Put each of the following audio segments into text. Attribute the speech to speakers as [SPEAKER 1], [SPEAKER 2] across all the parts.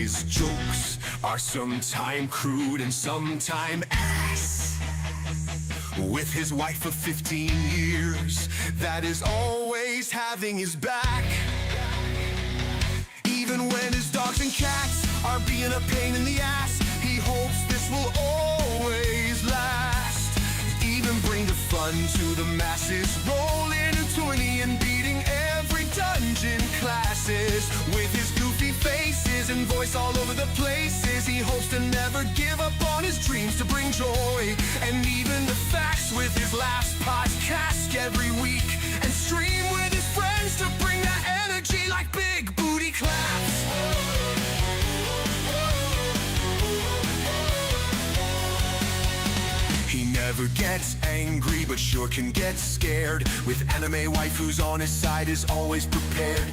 [SPEAKER 1] His jokes are sometime crude and sometime ass. With his wife of 15 years, that is always having his back. Even when his dogs and cats are being a pain in the ass, he hopes this will always last. Even bring the fun to the masses, rolling in 20 and beating every dungeon classes. With his goofy faces and voice all over the places, he hopes to never give up on his dreams to bring joy. And even the facts with his last podcast every week, and stream with his friends to bring that energy like big booty claps. He never gets angry, but sure can get scared. With anime wife who's on his side is always prepared.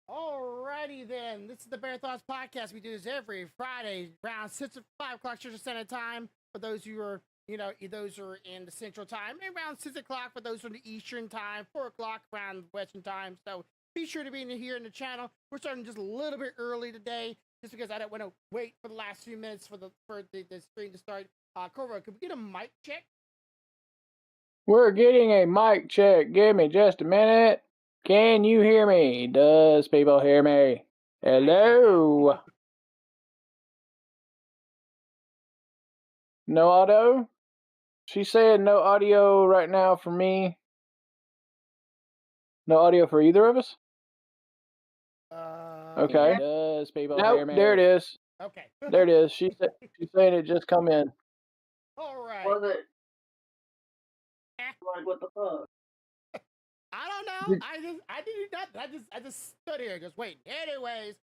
[SPEAKER 2] Alrighty then, this is the BearThoughts Podcast. We do this every Friday around 6 or 5 o'clock Central Standard Time. For those who are, those who are in the Central Time, and around 6 o'clock for those from the Eastern Time, 4 o'clock around Western Time. So be sure to be here in the channel. We're starting just a little bit early today, just because I don't want to wait for the last few minutes for the stream to start. Cobra, could we get a mic check?
[SPEAKER 3] We're getting a mic check. Give me just a minute. Can you hear me? Does people hear me? Hello? No audio? She said no audio right now for me. No audio for either of us? Okay. Does people hear me? There it is.
[SPEAKER 2] Okay.
[SPEAKER 3] There it is. She's saying it just come in.
[SPEAKER 2] All right.
[SPEAKER 4] Was it? Like, what the fuck?
[SPEAKER 2] I don't know. I did nothing. I just stood here just waiting. Anyways,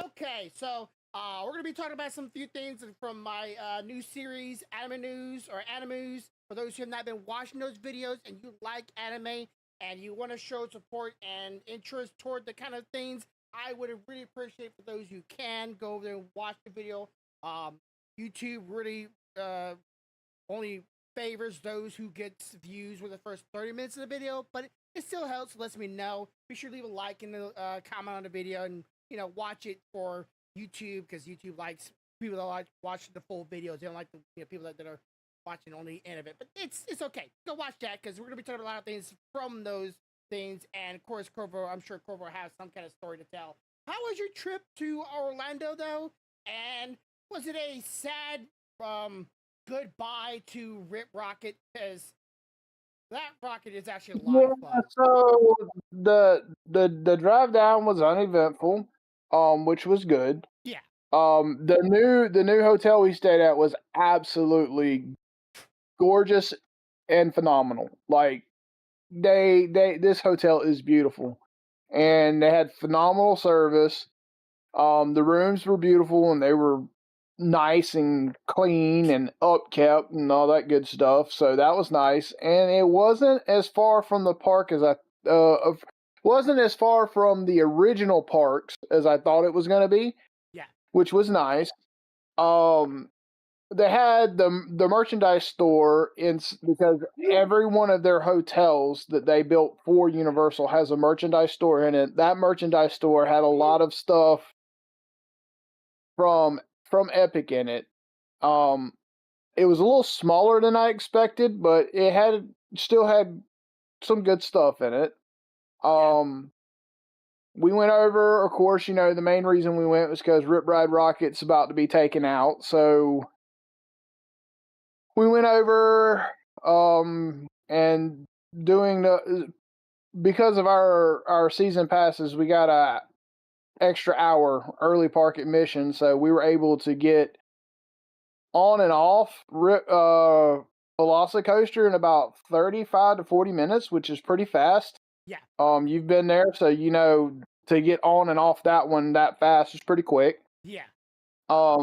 [SPEAKER 2] okay, so we're gonna be talking about some few things from my new series, Anime News or Animews. For those who have not been watching those videos and you like anime and you want to show support and interest toward the kind of things, I would really appreciate for those who can go over there and watch the video. YouTube really only favors those who get views with the first 30 minutes of the video, but it still helps, lets me know. Be sure to leave a like and a comment on the video, and watch it for YouTube, because YouTube likes people that like watch the full videos. They don't like the people that are watching only the end of it. But it's okay. Go watch that, because we're gonna be talking about a lot of things from those things. And of course, Corvo, I'm sure Corvo has some kind of story to tell. How was your trip to Orlando though? And was it a sad goodbye to Rip Rocket? Because that rocket is actually a lot of fun.
[SPEAKER 3] So the drive down was uneventful, which was good.
[SPEAKER 2] Yeah.
[SPEAKER 3] The new hotel we stayed at was absolutely gorgeous and phenomenal. Like this hotel is beautiful, and they had phenomenal service. The rooms were beautiful, and they were nice and clean and upkept and all that good stuff. So that was nice, and it wasn't as far from the park as wasn't as far from the original parks as I thought it was going to be.
[SPEAKER 2] Yeah,
[SPEAKER 3] which was nice. They had the merchandise store because every one of their hotels that they built for Universal has a merchandise store in it. That merchandise store had a lot of stuff from Epic in it. It was a little smaller than I expected, but it still had some good stuff in it. We went over, of course, the main reason we went was because Rip Ride Rocket's about to be taken out. So we went over, and because of our season passes, we got a extra hour early park admission, so we were able to get on and off Velocicoaster in about 35 to 40 minutes, which is pretty fast.
[SPEAKER 2] Yeah.
[SPEAKER 3] You've been there, so to get on and off that one that fast is pretty quick.
[SPEAKER 2] Yeah.
[SPEAKER 3] I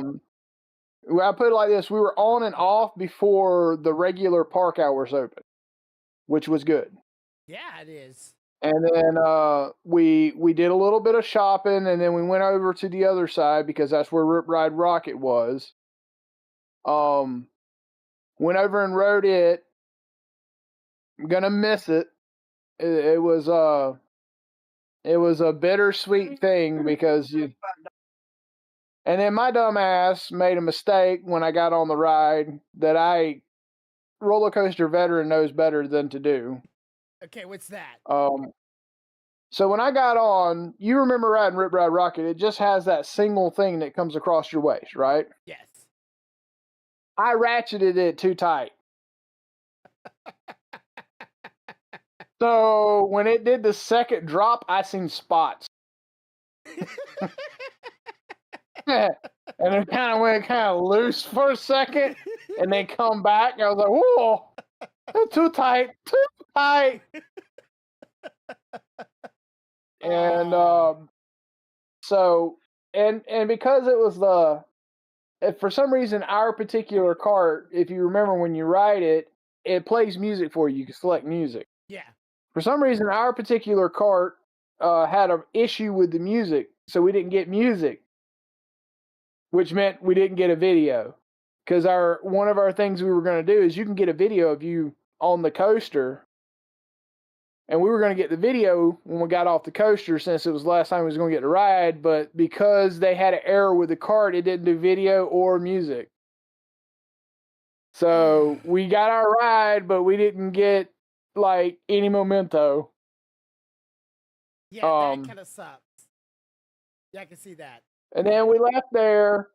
[SPEAKER 3] put it like this: we were on and off before the regular park hours opened, which was good.
[SPEAKER 2] Yeah, it is.
[SPEAKER 3] And then we did a little bit of shopping, and then we went over to the other side because that's where Rip Ride Rocket was. Went over and rode it. I'm gonna miss it. It was It was a bittersweet thing because you. And then my dumb ass made a mistake when I got on the ride that roller coaster veteran knows better than to do.
[SPEAKER 2] Okay, what's that?
[SPEAKER 3] So when I got on, you remember riding Rip Ride Rocket? It just has that single thing that comes across your waist, right?
[SPEAKER 2] Yes.
[SPEAKER 3] I ratcheted it too tight. So when it did the second drop, I seen spots. And it kind of went loose for a second, and then come back. I was like, whoa, that's too tight, too tight. And so, and because it was if for some reason our particular cart, if you remember when you ride it, it plays music for you. You can select music.
[SPEAKER 2] Yeah.
[SPEAKER 3] For some reason, our particular cart had an issue with the music, so we didn't get music, which meant we didn't get a video. Because one of our things we were going to do is you can get a video of you on the coaster, and we were going to get the video when we got off the coaster since it was the last time we was going to get to ride, but because they had an error with the cart, it didn't do video or music. So we got our ride, but we didn't get like any memento.
[SPEAKER 2] Yeah, that kind of sucks. Yeah, I can see that.
[SPEAKER 3] And then we left there,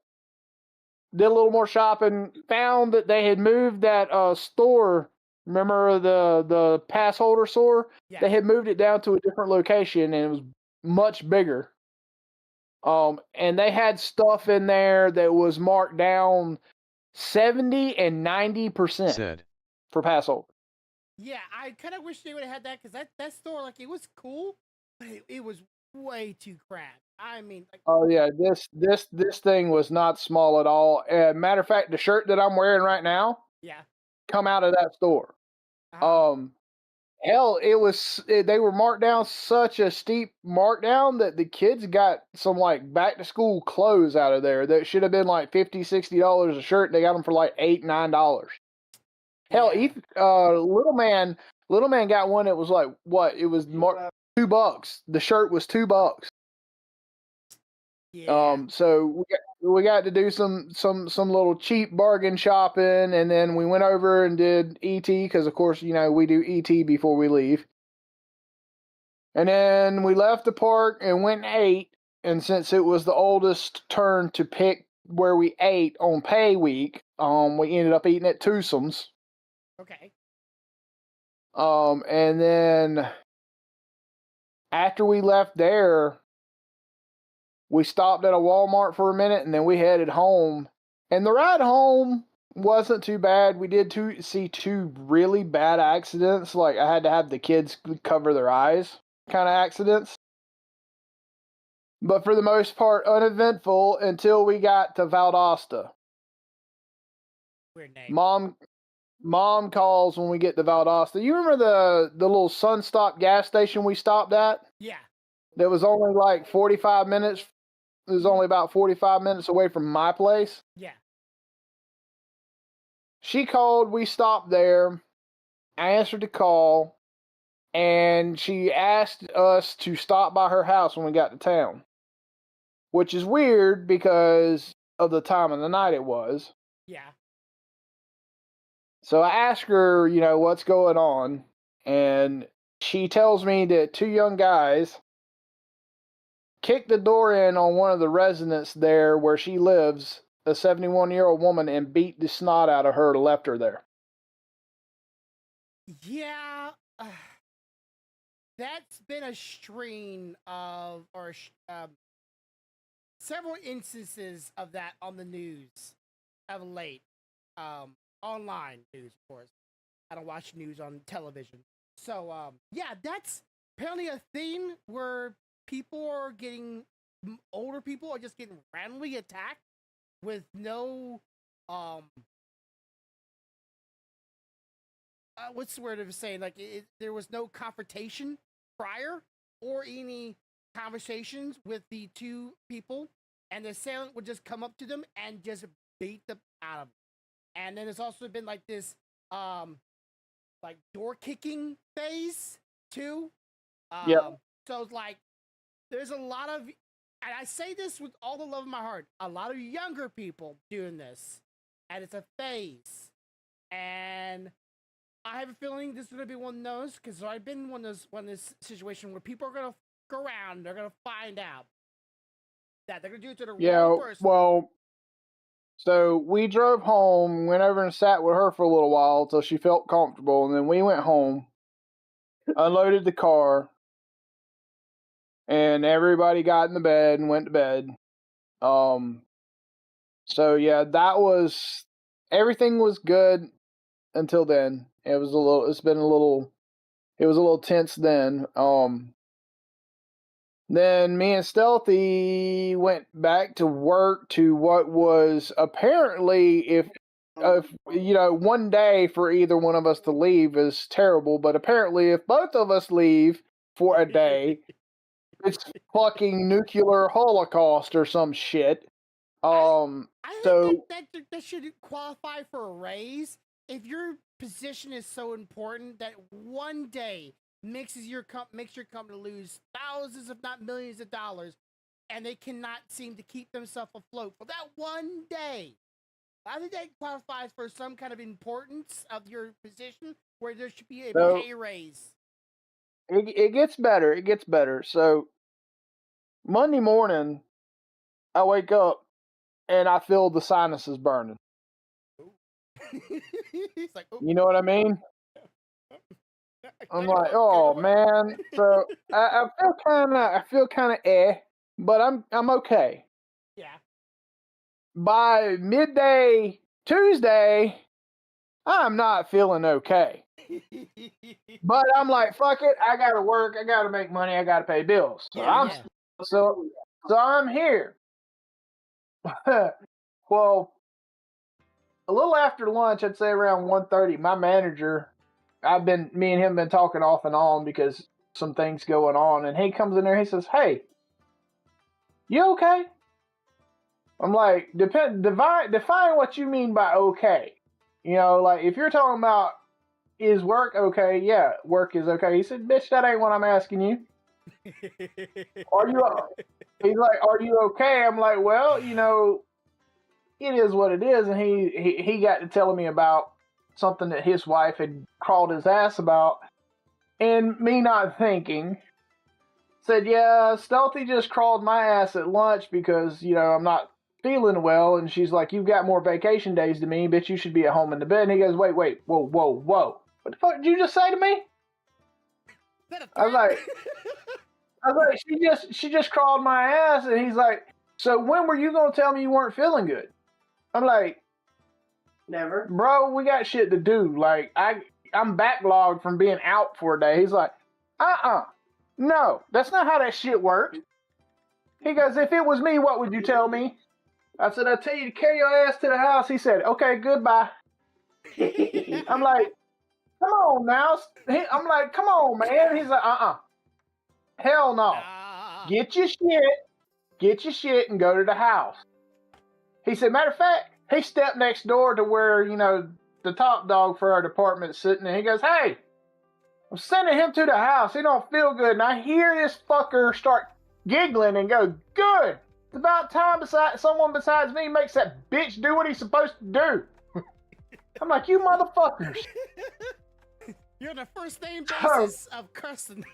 [SPEAKER 3] did a little more shopping, found that they had moved that store. Remember the pass holder store?
[SPEAKER 2] Yeah.
[SPEAKER 3] They had moved it down to a different location, and it was much bigger. And they had stuff in there that was marked down 70 and 90% for pass holder.
[SPEAKER 2] Yeah, I kind of wish they would have had that because that store, like, it was cool, but it was way too cramped. I mean, like,
[SPEAKER 3] oh yeah, this thing was not small at all. Matter of fact, the shirt that I'm wearing right now,
[SPEAKER 2] yeah,
[SPEAKER 3] come out of that store. Hell, they were marked down such a steep markdown that the kids got some like back to school clothes out of there that should have been like $50-$60 a shirt. They got them for like $8-9. Hell, little man got one that was like what? It was marked $2. The shirt was $2.
[SPEAKER 2] Yeah.
[SPEAKER 3] So we got to do some little cheap bargain shopping, and then we went over and did ET because of course we do ET before we leave. And then we left the park and went and ate. And since it was the oldest turn to pick where we ate on pay week, we ended up eating at Twosomes.
[SPEAKER 2] Okay.
[SPEAKER 3] And then after we left there, we stopped at a Walmart for a minute, and then we headed home. And the ride home wasn't too bad. We did see two really bad accidents. Like, I had to have the kids cover their eyes kind of accidents. But for the most part, uneventful until we got to Valdosta.
[SPEAKER 2] Weird name.
[SPEAKER 3] Mom calls when we get to Valdosta. You remember the little Sunstop gas station we stopped at?
[SPEAKER 2] Yeah.
[SPEAKER 3] That was only like 45 minutes. It was only about 45 minutes away from my place.
[SPEAKER 2] Yeah.
[SPEAKER 3] She called. We stopped there. I answered the call. And she asked us to stop by her house when we got to town. Which is weird because of the time of the night it was.
[SPEAKER 2] Yeah.
[SPEAKER 3] So I asked her, what's going on. And she tells me that two young guys kicked the door in on one of the residents there where she lives, a 71-year-old woman, and beat the snot out of her and left her there.
[SPEAKER 2] Yeah. That's been a string of, several instances of that on the news of late. Online news, of course. I don't watch news on television. So, yeah, that's apparently a thing where older people are just getting randomly attacked with no, what's the word of saying? Like, there was no confrontation prior or any conversations with the two people, and the assailant would just come up to them and just beat them out of them. And then there's also been like this, like door kicking phase too.
[SPEAKER 3] Yep.
[SPEAKER 2] So it's like there's a lot of, and I say this with all the love of my heart, a lot of younger people doing this, and it's a phase. And I have a feeling this is going to be one of those, because I've been in one of this situation where people are going to go around, they're going to find out that they're going to do it to the wrong person.
[SPEAKER 3] Well, so we drove home, went over and sat with her for a little while until she felt comfortable, and then we went home, unloaded the car, and everybody got in the bed and went to bed. So yeah, everything was good until then. It was a little tense then. Then me and Stealthy went back to work to what was apparently, if one day for either one of us to leave is terrible, but apparently if both of us leave for a day, it's fucking nuclear holocaust or some shit.
[SPEAKER 2] I think that should qualify for a raise. If your position is so important that one day makes your company lose thousands, if not millions of dollars, and they cannot seem to keep themselves afloat for that one day, I think that qualifies for some kind of importance of your position where there should be a pay raise.
[SPEAKER 3] It gets better. It gets better. So Monday morning, I wake up and I feel the sinuses burning.
[SPEAKER 2] It's like,
[SPEAKER 3] you know what I mean? I'm like, oh man. So I feel kind of but I'm okay.
[SPEAKER 2] Yeah.
[SPEAKER 3] By midday Tuesday, I'm not feeling okay. But I'm like, fuck it. I gotta work. I gotta make money. I gotta pay bills. So I'm here. Well, a little after lunch, I'd say around 1:30, my manager, me and him been talking off and on because some things going on, and he comes in there, he says, hey, you okay? I'm like, define what you mean by okay. Like if you're talking about is work okay? Yeah, work is okay. He said, bitch, that ain't what I'm asking you. He's like, are you okay? I'm like, well, it is what it is. And he got to telling me about something that his wife had crawled his ass about. And me not thinking, said, yeah, Stealthy just crawled my ass at lunch because, I'm not feeling well. And she's like, you've got more vacation days than me, bitch, you should be at home in the bed. And he goes, wait, whoa. What the fuck did you just say to me? I was like, she just crawled my ass. And he's like, so when were you going to tell me you weren't feeling good? I'm like, never. Bro, we got shit to do. Like, I'm backlogged from being out for a day. He's like, no, that's not how that shit works. He goes, if it was me, what would you tell me? I said, I'll tell you to carry your ass to the house. He said, okay, goodbye. I'm like, come on now. I'm like, come on, man. He's like, hell no. Get your shit and go to the house. He said, matter of fact, he stepped next door to where, the top dog for our department's sitting, and he goes, hey, I'm sending him to the house. He don't feel good. And I hear this fucker start giggling and go, good. It's about time someone besides me makes that bitch do what he's supposed to do. I'm like, you motherfuckers.
[SPEAKER 2] You're the first name basis of cussing.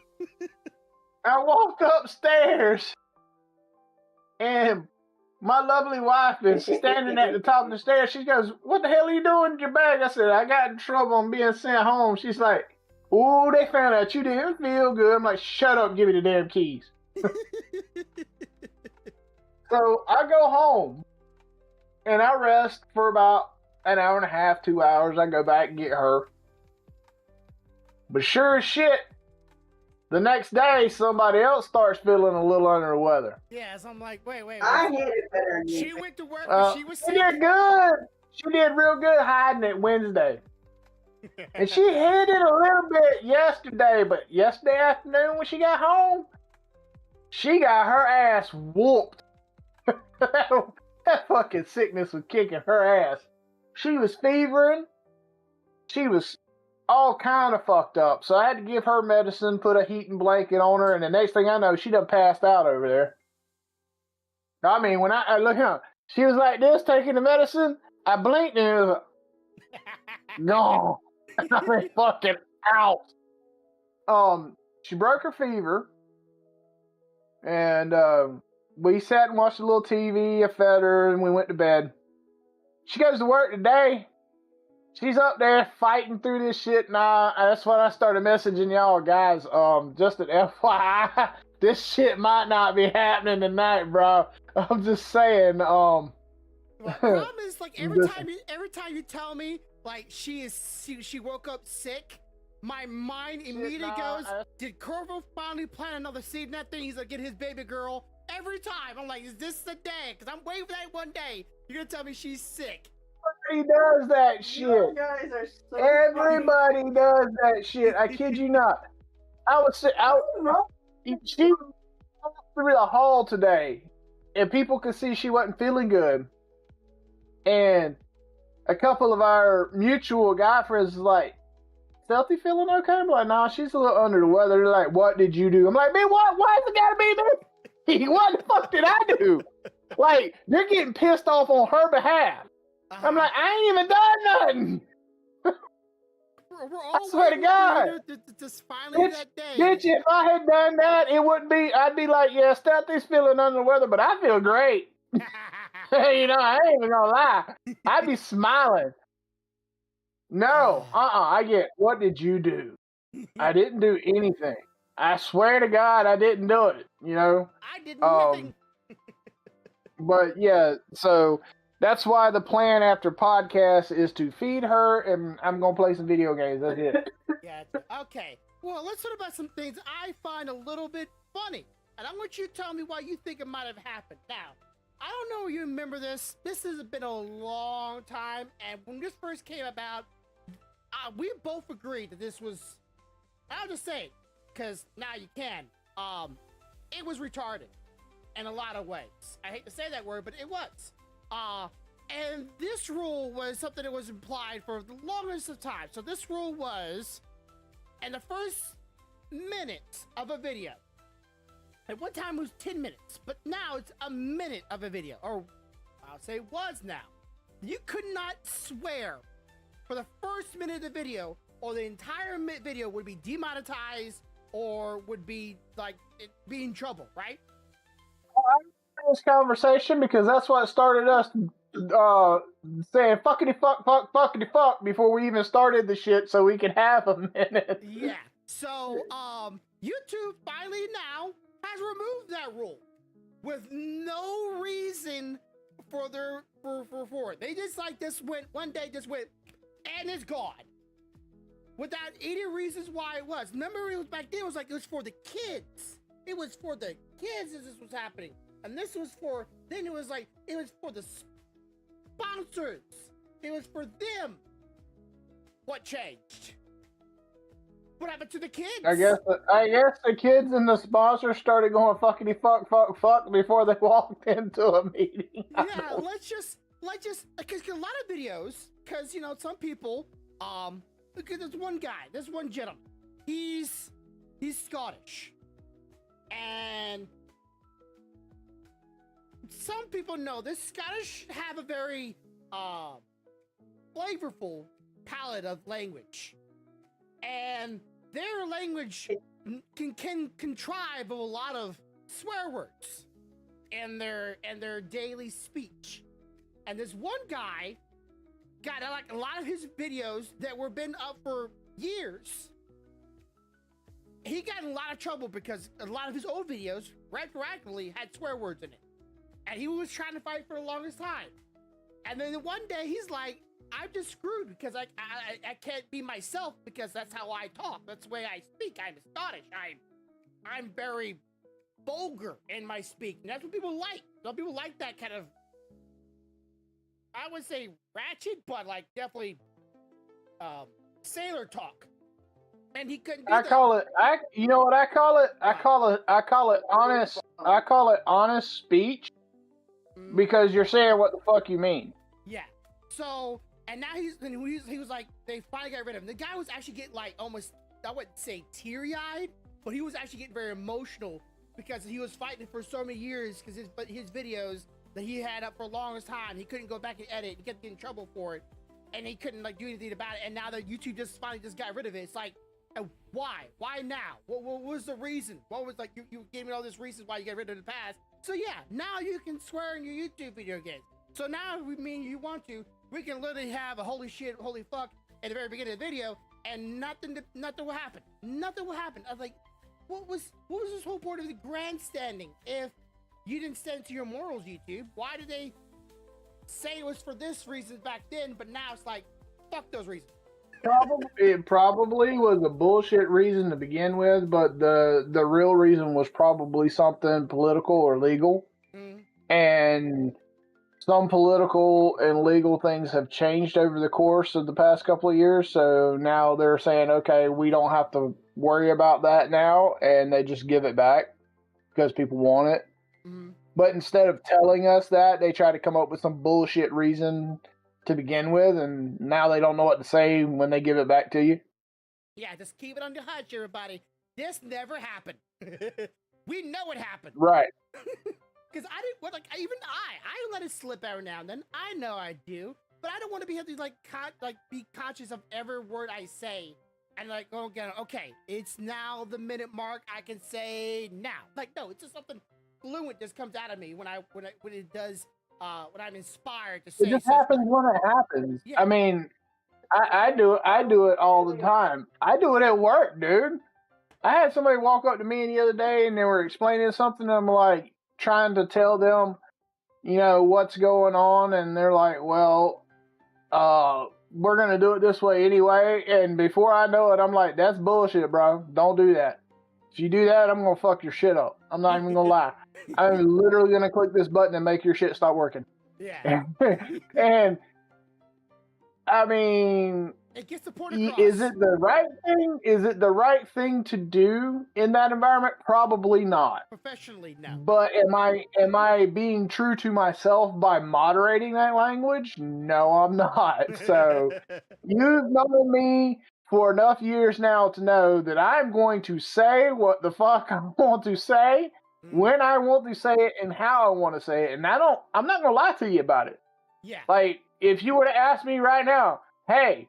[SPEAKER 3] I walk upstairs, and my lovely wife is standing at the top of the stairs. She goes, what the hell are you doing with your bag? I said, I got in trouble. I'm being sent home. She's like, oh, they found out you didn't feel good. I'm like, shut up, give me the damn keys. So I go home, and I rest for about an hour and a half, 2 hours. I go back and get her. But sure as shit, the next day, somebody else starts feeling a little under the weather.
[SPEAKER 2] Yeah, so I'm like, wait.
[SPEAKER 4] I hate it better than you.
[SPEAKER 2] She went to work, but she was sick.
[SPEAKER 3] She did good. She did real good hiding it Wednesday. And she hid it a little bit yesterday, but yesterday afternoon when she got home, she got her ass whooped. That fucking sickness was kicking her ass. She was fevering. She was all kind of fucked up. So I had to give her medicine, put a heating blanket on her, and the next thing I know, she done passed out over there. I mean, when I look at her, she was like this, taking the medicine. I blinked and it was like, gone. I mean, fucking out. She broke her fever, and we sat and watched a little TV. I fed her, and we went to bed. She goes to work today. She's up there fighting through this shit, and that's when I started messaging y'all guys. Just an FYI, this shit might not be happening tonight, bro. I'm just saying.
[SPEAKER 2] Well, the problem is, like, every time you tell me, like, she woke up sick, my mind immediately goes, did Corvo finally plant another seed in that thing? He's like, get his baby girl. Every time I'm like, is this the day? Because I'm waiting for that one day. You're gonna tell me she's sick.
[SPEAKER 3] Everybody does that shit.
[SPEAKER 4] You guys are so
[SPEAKER 3] Everybody
[SPEAKER 4] funny.
[SPEAKER 3] does that shit. I kid you not. She walked through the hall today, and people could see she wasn't feeling good. And a couple of our mutual guy friends was like, Stealthy feeling okay? I'm like, nah, she's a little under the weather. They're like, what did you do? I'm like, man, what? Why's it gotta be me? What the fuck did I do? Like, they're getting pissed off on her behalf. I'm like, I ain't even done nothing.
[SPEAKER 2] We're all
[SPEAKER 3] I swear to God.
[SPEAKER 2] Just finally that day.
[SPEAKER 3] Bitch, if I had done that, it wouldn't be, I'd be like, yeah, Stealthy's feeling under the weather, but I feel great. You know, I ain't even gonna lie. I'd be smiling. No, I get, what did you do? I didn't do anything. I swear to God, I didn't do it, you know?
[SPEAKER 2] I did nothing.
[SPEAKER 3] But yeah, so that's why the plan after podcast is to feed her, and I'm going to play some video games. That's it.
[SPEAKER 2] Yeah. Okay. Well, let's talk about some things I find a little bit funny. And I want you to tell me why you think it might have happened. Now, I don't know if you remember this. This has been a long time. And when this first came about, we both agreed that this was, I'll just say it, because now you can. It was retarded in a lot of ways. I hate to say that word, but it was. And this rule was something that was implied for the longest of time. So this rule was, in the first minute of a video, at one time it was 10 minutes, but now it's a minute of a video, or I'll say was now. You could not swear for the first minute of the video, or the entire video would be demonetized, or would be like be in trouble, right?
[SPEAKER 3] This conversation, because that's what started us saying fuckity fuck fuckity fuck before we even started the shit, so we could have a minute.
[SPEAKER 2] Yeah. So YouTube finally now has removed that rule with no reason for it. They just like this went one day, just went and it's gone without any reasons why it was. Remember, it was back then. It was like it was for the kids. It was for the kids as this was happening. And this was for, then it was like, it was for the sponsors. It was for them. What changed? What happened to the kids?
[SPEAKER 3] I guess the kids and the sponsors started going fuckity fuck fuck fuck before they walked into a meeting.
[SPEAKER 2] Yeah, let's just, because a lot of videos, because, you know, some people, because there's one gentleman, he's Scottish. And some people know this Scottish have a very flavorful palette of language, and their language can contrive a lot of swear words in their daily speech. And this one guy got like a lot of his videos that were been up for years. He got in a lot of trouble because a lot of his old videos retroactively had swear words in it. And he was trying to fight for the longest time. And then one day he's like, I'm just screwed because I can't be myself because that's how I talk. That's the way I speak. I'm Scottish. I'm very vulgar in my speak. And that's what people like. Some people like that kind of, I would say ratchet, but like definitely sailor talk. And he couldn't do
[SPEAKER 3] you know what I call it? I call it honest speech, because you're saying what the fuck you mean.
[SPEAKER 2] Yeah. So And now he was like, they finally got rid of him. The guy was actually getting like almost, I wouldn't say teary-eyed, but he was actually getting very emotional because he was fighting for so many years because his videos that he had up for the longest time, he couldn't go back and edit. He kept getting in trouble for it, and he couldn't like do anything about it. And now that YouTube just finally just got rid of it, it's like, why? Why now? What was the reason? What was like you gave me all these reasons why you got rid of the past? So yeah, now you can swear in your YouTube video again. So now if we mean you want to, we can literally have a holy shit, holy fuck at the very beginning of the video, and nothing will happen. Nothing will happen. I was like, what was this whole point of the grandstanding? If you didn't stand to your morals, YouTube, why did they say it was for this reason back then, but now it's like, fuck those reasons?
[SPEAKER 3] It probably was a bullshit reason to begin with, but the real reason was probably something political or legal. And some political and legal things have changed over the course of the past couple of years. So now they're saying, okay, we don't have to worry about that now. And they just give it back because people want it. But instead of telling us that, they try to come up with some bullshit reason to begin with. And now they don't know what to say when they give it back to you.
[SPEAKER 2] Yeah, just keep it under hush, everybody. This never happened. We know it happened.
[SPEAKER 3] Right.
[SPEAKER 2] Because I didn't, like, even I let it slip every now and then. I know I do, but I don't want to be having to be conscious of every word I say, and like, oh, okay, it's now the minute mark. I can say now. Like, no, it's just something fluent just comes out of me when it does. When I'm inspired to say.
[SPEAKER 3] It just happens when it happens. Yeah. I mean, I do it all the time. I do it at work, dude. I had somebody walk up to me the other day, and they were explaining something. And I'm like, trying to tell them, what's going on, and they're like, well, we're gonna do it this way anyway. And before I know it, I'm like, that's bullshit, bro. Don't do that. If you do that, I'm gonna fuck your shit up. I'm not even gonna lie. I'm literally gonna click this button and make your shit stop working.
[SPEAKER 2] Yeah.
[SPEAKER 3] And I mean,
[SPEAKER 2] it gets the point across.
[SPEAKER 3] Is it the right thing? Is it the right thing to do in that environment? Probably not.
[SPEAKER 2] Professionally, no.
[SPEAKER 3] But am I being true to myself by moderating that language? No, I'm not. So you've known me for enough years now to know that I'm going to say what the fuck I want to say, when I want to say it, and how I want to say it. And I'm not gonna lie to you about it.
[SPEAKER 2] Yeah.
[SPEAKER 3] Like, if you were to ask me right now, hey,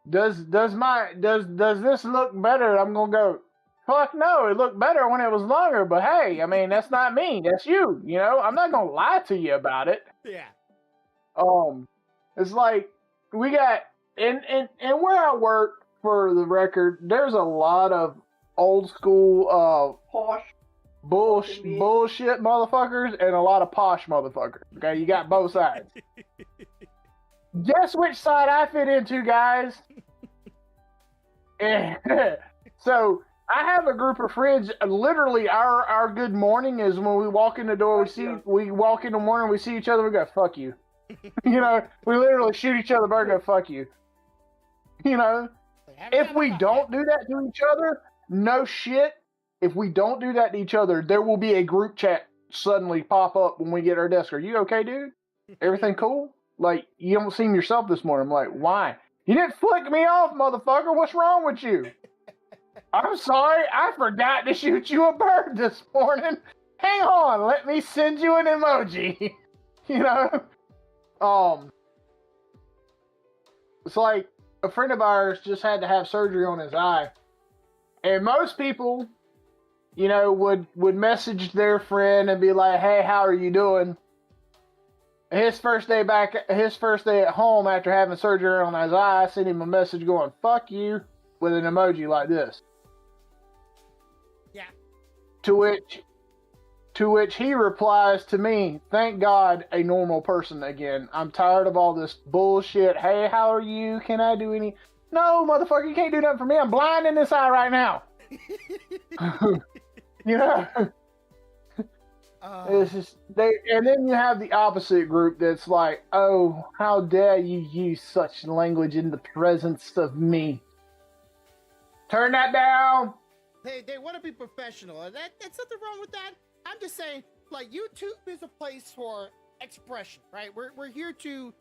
[SPEAKER 3] does this look better? I'm gonna go, fuck no, it looked better when it was longer. But hey, I mean, that's not me, that's you. I'm not gonna lie to you about it.
[SPEAKER 2] Yeah.
[SPEAKER 3] It's like we got and where I work, for the record, there's a lot of old school
[SPEAKER 4] Posh.
[SPEAKER 3] bullshit motherfuckers and a lot of posh motherfuckers. Okay, you got both sides. Guess which side I fit into, guys? So I have a group of friends. Literally, our good morning is when we walk in the door. We walk in the morning. We see each other. We go, "Fuck you." We literally shoot each other. But go, "Fuck you." If we don't do that to each other, no shit. If we don't do that to each other, there will be a group chat suddenly pop up when we get our desk. Are you okay, dude? Everything cool? Like, you don't seem yourself this morning. I'm like, why? You didn't flick me off, motherfucker. What's wrong with you? I'm sorry. I forgot to shoot you a bird this morning. Hang on. Let me send you an emoji. It's like a friend of ours just had to have surgery on his eye. And most people, would message their friend and be like, hey, how are you doing? His first day at home after having surgery on his eye, I sent him a message going, fuck you, with an emoji like this.
[SPEAKER 2] Yeah.
[SPEAKER 3] To which he replies to me, thank God, a normal person again. I'm tired of all this bullshit. Hey, how are you? Can I do any? No, motherfucker, you can't do nothing for me. I'm blind in this eye right now. It's just and then you have the opposite group that's like, oh, how dare you use such language in the presence of me? Turn that down.
[SPEAKER 2] They want to be professional, and that's nothing wrong with that. I'm just saying, like, YouTube is a place for expression, right? We're here to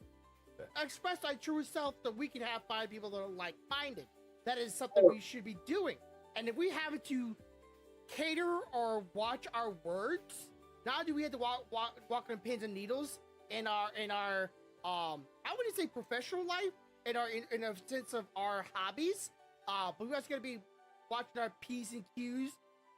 [SPEAKER 2] express our true self, that we can find people that are like-minded. That is something we should be doing. And if we have to cater or watch our words, not do we have to walk on pins and needles in our I wouldn't say professional life, in a sense of our hobbies, but we're also gonna be watching our P's and Q's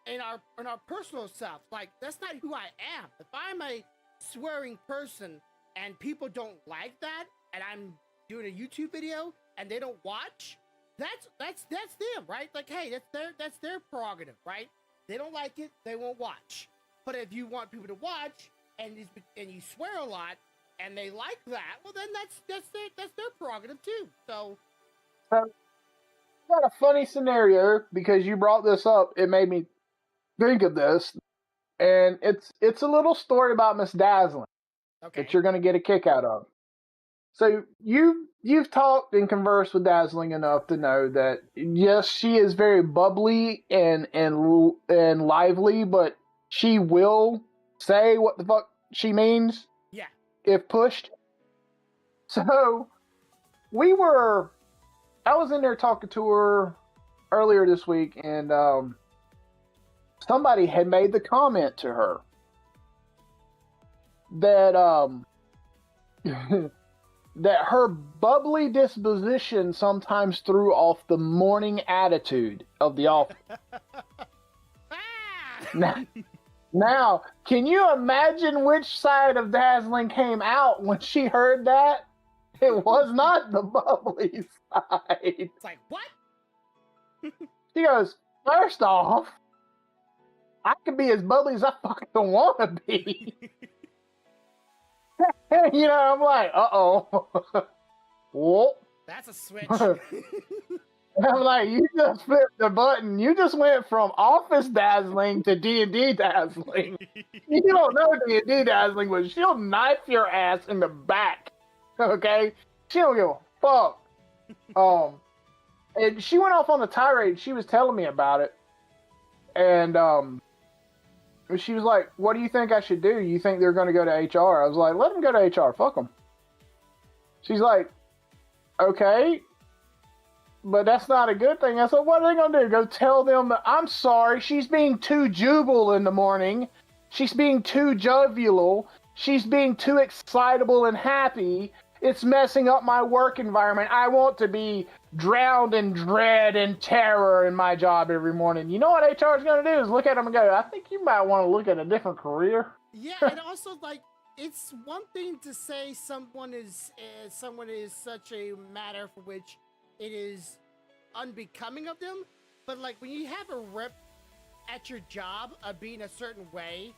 [SPEAKER 2] in our personal self. Like, that's not who I am. If I'm a swearing person and people don't like that, and I'm doing a YouTube video and they don't watch, that's them, right? Like, hey, that's their prerogative, right? They don't like it, they won't watch. But if you want people to watch and you swear a lot and they like that, well, then that's their prerogative too. So,
[SPEAKER 3] got a funny scenario because you brought this up. It made me think of this, and it's a little story about Miss Dazzling that you're going to get a kick out of. So you've talked and conversed with Dazzling enough to know that yes, she is very bubbly and lively, but she will say what the fuck she means.
[SPEAKER 2] Yeah.
[SPEAKER 3] If pushed. So I was in there talking to her earlier this week, and somebody had made the comment to her that that her bubbly disposition sometimes threw off the morning attitude of the office. Now, can you imagine which side of Dazzling came out when she heard that? It was not the bubbly side.
[SPEAKER 2] It's like, what?
[SPEAKER 3] She goes, first off, I can be as bubbly as I fucking want to be. You know, I'm like, uh-oh. Whoop.
[SPEAKER 2] That's a switch.
[SPEAKER 3] And I'm like, you just flipped the button. You just went from office Dazzling to D&D Dazzling. You don't know D&D Dazzling, but she'll knife your ass in the back. Okay? She don't give a fuck. And she went off on a tirade. She was telling me about it. And she was like, what do you think I should do? You think they're going to go to HR? I was like, let them go to HR. Fuck them. She's like, okay, but that's not a good thing. I said, what are they going to do? Go tell them that I'm sorry. She's being too jubilant in the morning. She's being too jovial. She's being too excitable and happy. It's messing up my work environment. I want to be drowned in dread and terror in my job every morning. You know what HR is going to do is look at them and go, I think you might want to look at a different career.
[SPEAKER 2] Yeah, and also, like, it's one thing to say someone is such a matter for which it is unbecoming of them, but like when you have a rep at your job of being a certain way,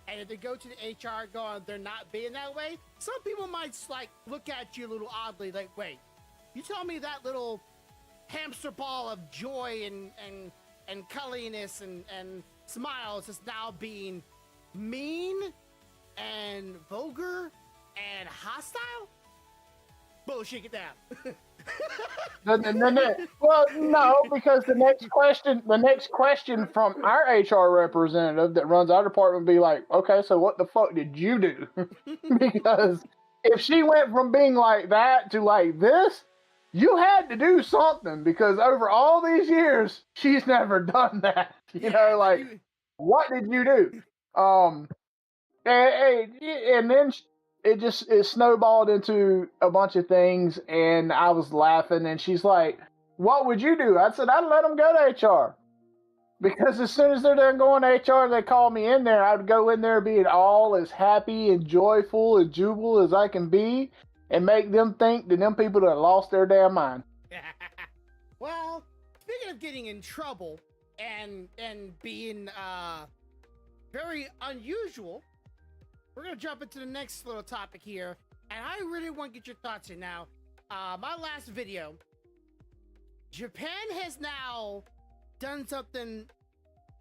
[SPEAKER 2] and if they go to the HR going they're not being that way, some people might like look at you a little oddly, like, wait, you tell me that little hamster ball of joy and cuddliness and smiles is now being mean and vulgar and hostile? Bullshit, get down.
[SPEAKER 3] Well, no, because the next question from our HR representative that runs our department would be like, okay, so what the fuck did you do? Because if she went from being like that to like this, you had to do something, because over all these years, she's never done that. You know, like, what did you do? And then it snowballed into a bunch of things, and I was laughing, and she's like, what would you do? I said, I'd let them go to HR. Because as soon as they're done going to HR, they call me in there. I'd go in there being all as happy and joyful and jubilant as I can be, and make them think that them people that lost their damn mind.
[SPEAKER 2] Well, speaking of getting in trouble and being very unusual, we're going to jump into the next little topic here, and I really want to get your thoughts here. Now, my last video, Japan has now done something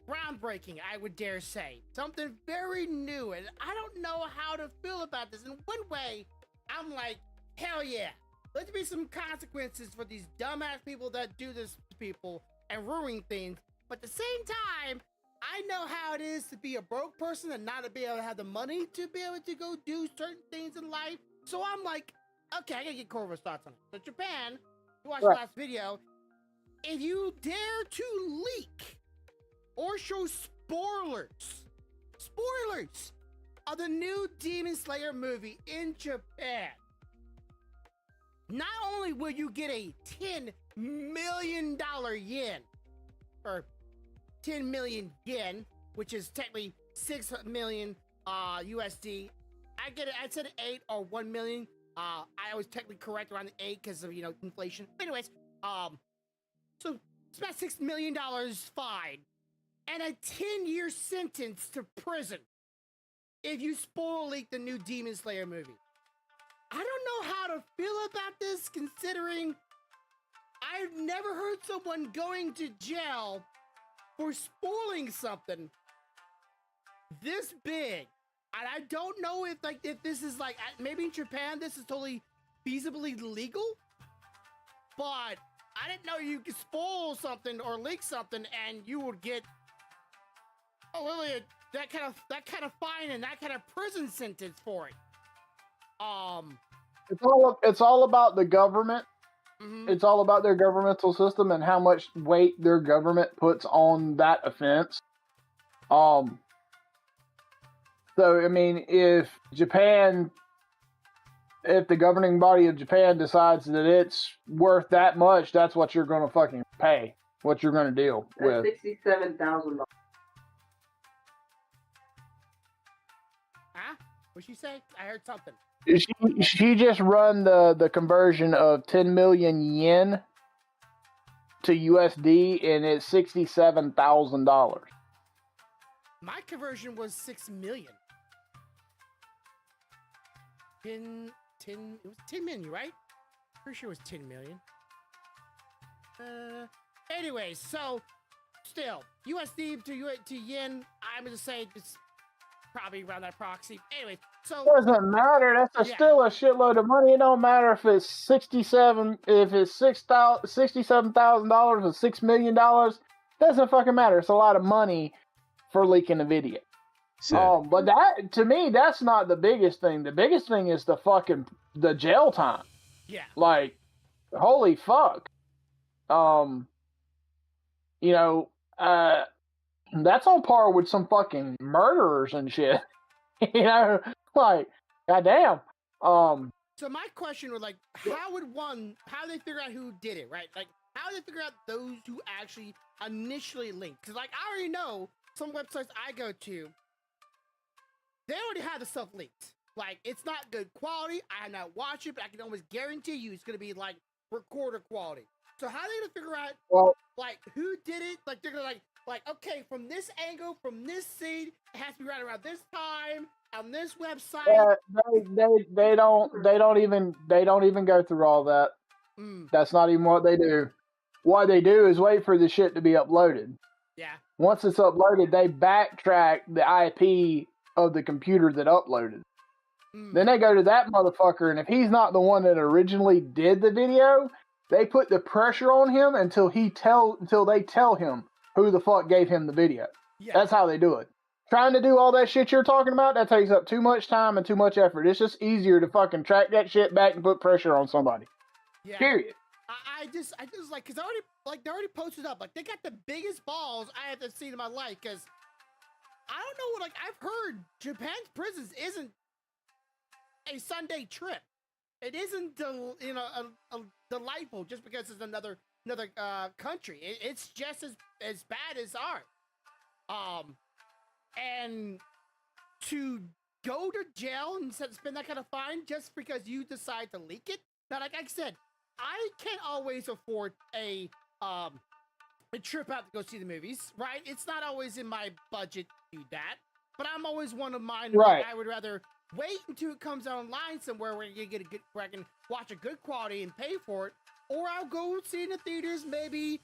[SPEAKER 2] groundbreaking, I would dare say. Something very new, and I don't know how to feel about this. In one way, I'm like, hell yeah. Let's be some consequences for these dumbass people that do this to people and ruin things. But at the same time, I know how it is to be a broke person and not to be able to have the money to be able to go do certain things in life. So I'm like, Okay, I gotta get Corvo's thoughts on it. So Japan, you watched
[SPEAKER 3] Right.
[SPEAKER 2] the last video. If you dare to leak or show spoilers of the new Demon Slayer movie in Japan, not only will you get a $10 million yen, or 10 million yen, which is technically 6 million USD. I get it. I said 8 or 1 million. I was technically correct around the 8 because of inflation. Anyways, so it's about $6 million fine and a 10-year sentence to prison if you spoil leak the new Demon Slayer movie. I don't know how to feel about this, considering I've never heard someone going to jail for spoiling something this big. And I don't know if this is maybe in Japan this is totally feasibly legal, but I didn't know you could spoil something or leak something and you would get that kind of fine and that kind of prison sentence for it.
[SPEAKER 3] It's all about the government.
[SPEAKER 2] Mm-hmm.
[SPEAKER 3] It's all about their governmental system and how much weight their government puts on that offense. So, I mean, if the governing body of Japan decides that it's worth that much, that's what you're going to fucking pay, what you're going to deal with.
[SPEAKER 4] $67,000.
[SPEAKER 2] Huh? What'd she say? I heard something.
[SPEAKER 3] She just run the conversion of 10 million yen to USD, and it's $67,000.
[SPEAKER 2] My conversion was 6 million. 10, it was 10 million, right? Pretty sure it was 10 million. Anyways, so still, USD to yen, I'm gonna say it's probably around that proxy. Anyways, so
[SPEAKER 3] Doesn't matter. That's still a shitload of money. It don't matter if it's $67,000 or $6 million. Doesn't fucking matter. It's a lot of money for leaking a video.
[SPEAKER 5] So,
[SPEAKER 3] But that, to me, that's not the biggest thing. The biggest thing is the jail time.
[SPEAKER 2] yeah.
[SPEAKER 3] Like, holy fuck. That's on par with some fucking murderers and shit. Like, goddamn.
[SPEAKER 2] So my question was how they figure out who did it, right? Like, how do they figure out those who actually initially linked? Because, like, I already know some websites I go to, they already have the stuff leaked. Like, it's not good quality. I have not watched it, but I can almost guarantee you it's going to be, like, recorder quality. So how are they going to figure out, who did it? Like, they're going to, like, okay, from this angle, from this scene, it has to be right around this time, on this website.
[SPEAKER 3] They don't even go through all that. That's not even what they do. What they do is wait for the shit to be uploaded.
[SPEAKER 2] Yeah.
[SPEAKER 3] Once it's uploaded, they backtrack the IP of the computer that uploaded. Then they go to that motherfucker, and if he's not the one that originally did the video, they put the pressure on him until they tell him who the fuck gave him the video.
[SPEAKER 2] Yeah.
[SPEAKER 3] That's how they do it. Trying to do all that shit you're talking about, that takes up too much time and too much effort. It's just easier to fucking track that shit back and put pressure on somebody.
[SPEAKER 2] Yeah.
[SPEAKER 3] Period.
[SPEAKER 2] I just like, because they already posted up. Like, they got the biggest balls I have seen in my life, because I don't know, like, I've heard Japan's prisons isn't a Sunday trip. It isn't, delightful just because it's another country. It's just as bad as ours. And to go to jail and spend that kind of fine just because you decide to leak it. Now, like I said, I can't always afford a trip out to go see the movies, right? It's not always in my budget to do that. But I'm always one of mine.
[SPEAKER 3] Right.
[SPEAKER 2] I would rather wait until it comes online somewhere where where I can watch a good quality and pay for it, or I'll go see it in the theaters maybe,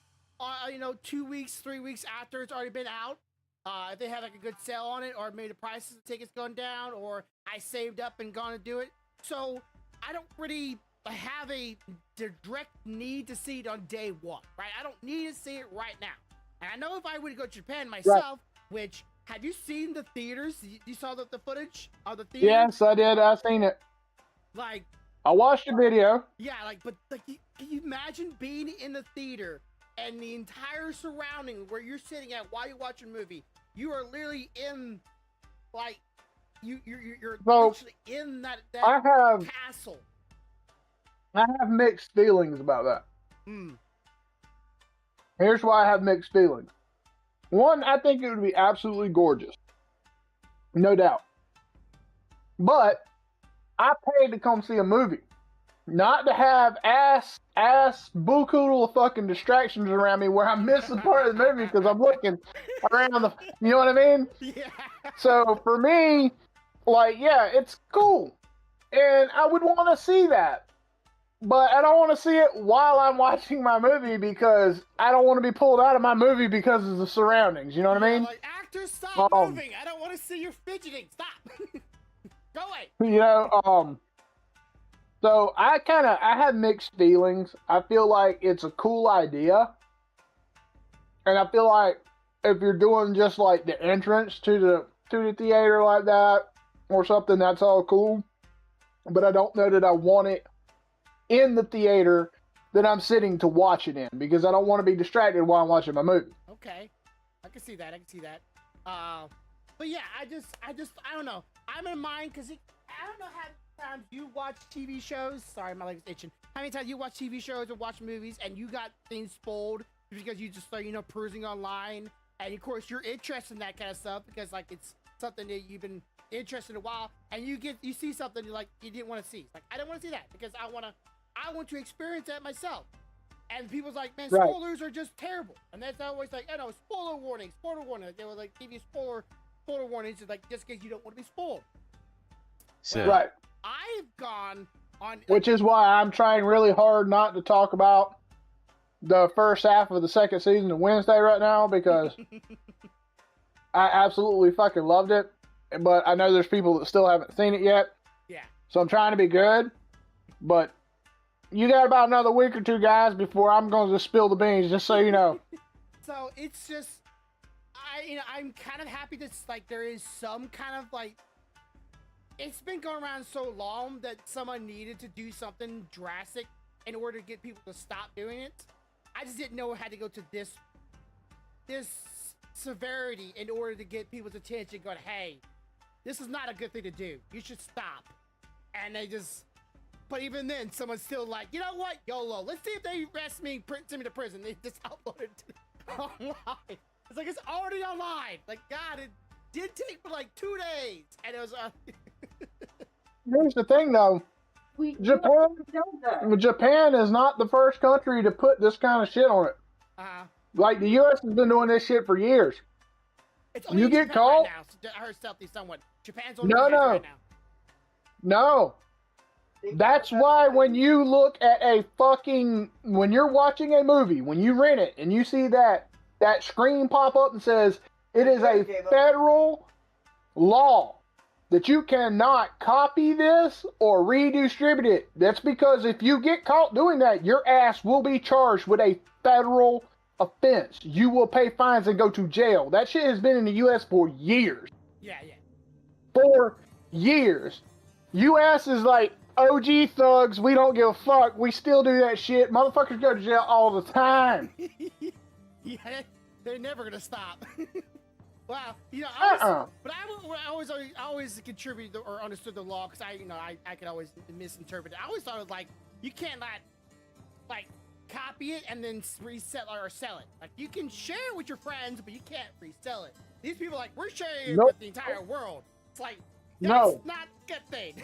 [SPEAKER 2] 2 weeks, 3 weeks after it's already been out. If they have like a good sale on it, or maybe the prices of the tickets gone down, or I saved up and gone to do it. So I don't really have a direct need to see it on day one, right? I don't need to see it right now. And I know if I were to go to Japan myself, which, have you seen the theaters? You saw the footage of the theater?
[SPEAKER 3] Yes, I did. I seen it.
[SPEAKER 2] Like,
[SPEAKER 3] I watched the video.
[SPEAKER 2] Yeah, but can you imagine being in the theater and the entire surrounding where you're sitting at while you're watching a movie? You are literally in, like, you're literally in that castle.
[SPEAKER 3] I have mixed feelings about that.
[SPEAKER 2] Hmm.
[SPEAKER 3] Here's why I have mixed feelings. One, I think it would be absolutely gorgeous. No doubt. But I paid to come see a movie. Not to have ass buku of fucking distractions around me where I'm missing part of the movie because I'm looking around the, you know what I mean?
[SPEAKER 2] Yeah.
[SPEAKER 3] So for me, like, yeah, it's cool. And I would want to see that. But I don't want to see it while I'm watching my movie because I don't want to be pulled out of my movie because of the surroundings. You know what I mean?
[SPEAKER 2] Like, actors, stop moving. I don't want to see you fidgeting. Stop. Go away.
[SPEAKER 3] You know, so I have mixed feelings. I feel like it's a cool idea. And I feel like if you're doing just like the entrance to the theater like that or something, that's all cool. But I don't know that I want it in the theater that I'm sitting to watch it in because I don't want to be distracted while I'm watching my movie.
[SPEAKER 2] Okay. I can see that. But yeah, I don't know. I'm in mind because I don't know how many times you watch TV shows. Sorry, my leg's itching. How many times you watch TV shows or watch movies and you got things spoiled because you just start, perusing online. And of course, you're interested in that kind of stuff because like it's something that you've been interested in a while. And you see something you didn't want to see. It's like, I don't want to see that because I want to experience that myself. And people's like, man, spoilers are just terrible. And that's always like, spoiler warning. They will like give you spoiler warnings, like just in case you don't want to be spoiled.
[SPEAKER 4] So,
[SPEAKER 3] right.
[SPEAKER 2] I've gone on,
[SPEAKER 3] which is why I'm trying really hard not to talk about the first half of the second season of Wednesday right now because I absolutely fucking loved it. But I know there's people that still haven't seen it yet.
[SPEAKER 2] Yeah. So
[SPEAKER 3] I'm trying to be good, but you got about another week or two, guys, before I'm going to just spill the beans, just so you know.
[SPEAKER 2] So it's just, I'm kind of happy that like there is some kind of like, it's been going around so long that someone needed to do something drastic in order to get people to stop doing it. I just didn't know it had to go to this severity in order to get people's attention going, hey, this is not a good thing to do. You should stop. And but even then, someone's still like, you know what? YOLO. Let's see if they arrest me, send me to prison. They just uploaded it online. It's like, it's already online. Like, God, it did take for like 2 days. And it was...
[SPEAKER 3] Here's the thing, though. Japan is not the first country to put this kind of shit on it. Like, the U.S. has been doing this shit for years.
[SPEAKER 2] It's only
[SPEAKER 3] you get
[SPEAKER 2] Japan
[SPEAKER 3] caught?
[SPEAKER 2] right now. So I heard stealthy somewhat. Japan's only right now.
[SPEAKER 3] No. That's why when you look at when you're watching a movie, when you rent it and you see that screen pop up and says it is a federal law that you cannot copy this or redistribute it. That's because if you get caught doing that, your ass will be charged with a federal offense. You will pay fines and go to jail. That shit has been in the U.S. for years.
[SPEAKER 2] Yeah.
[SPEAKER 3] For years. U.S. is like, OG thugs, we don't give a fuck. We still do that shit. Motherfuckers go to jail all the time.
[SPEAKER 2] Yeah, they're never gonna stop. Wow, but I always contribute or understood the law because I could always misinterpret it. I always thought it was like you can't like copy it and then resell or sell it. Like you can share it with your friends, but you can't resell it. These people are like, we're sharing it with the entire world. It's like, that's not a good thing.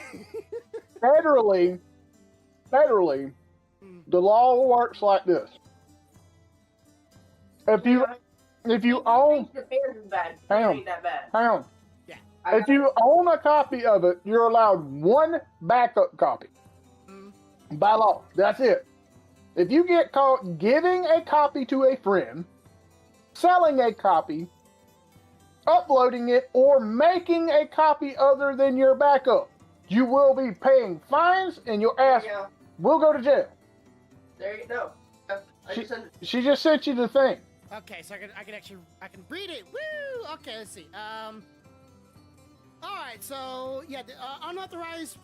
[SPEAKER 3] Federally, the law works like this. If you own, hang on.
[SPEAKER 2] Yeah.
[SPEAKER 3] If you own a copy of it, you're allowed one backup copy by law. That's it. If you get caught giving a copy to a friend, selling a copy, uploading it, or making a copy other than your backup, you will be paying fines and your ass will go to jail.
[SPEAKER 5] There you go.
[SPEAKER 3] She just sent you the thing.
[SPEAKER 2] Okay, so I can read it. Woo! Okay, let's see. All right. right, so yeah, the, unauthorized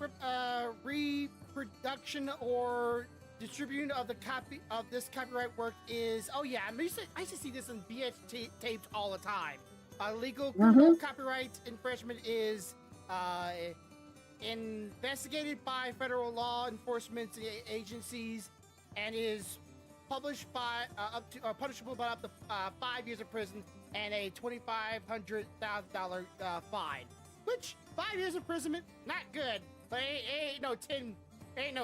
[SPEAKER 2] reproduction or distribution of the copy of this copyright work is I used to see this in VH tapes all the time. Illegal criminal copyright infringement is investigated by federal law enforcement agencies and is published by punishable by up to 5 years of prison and a $2,500,000 fine. Which 5 years imprisonment, not good, but ain't no 10. Then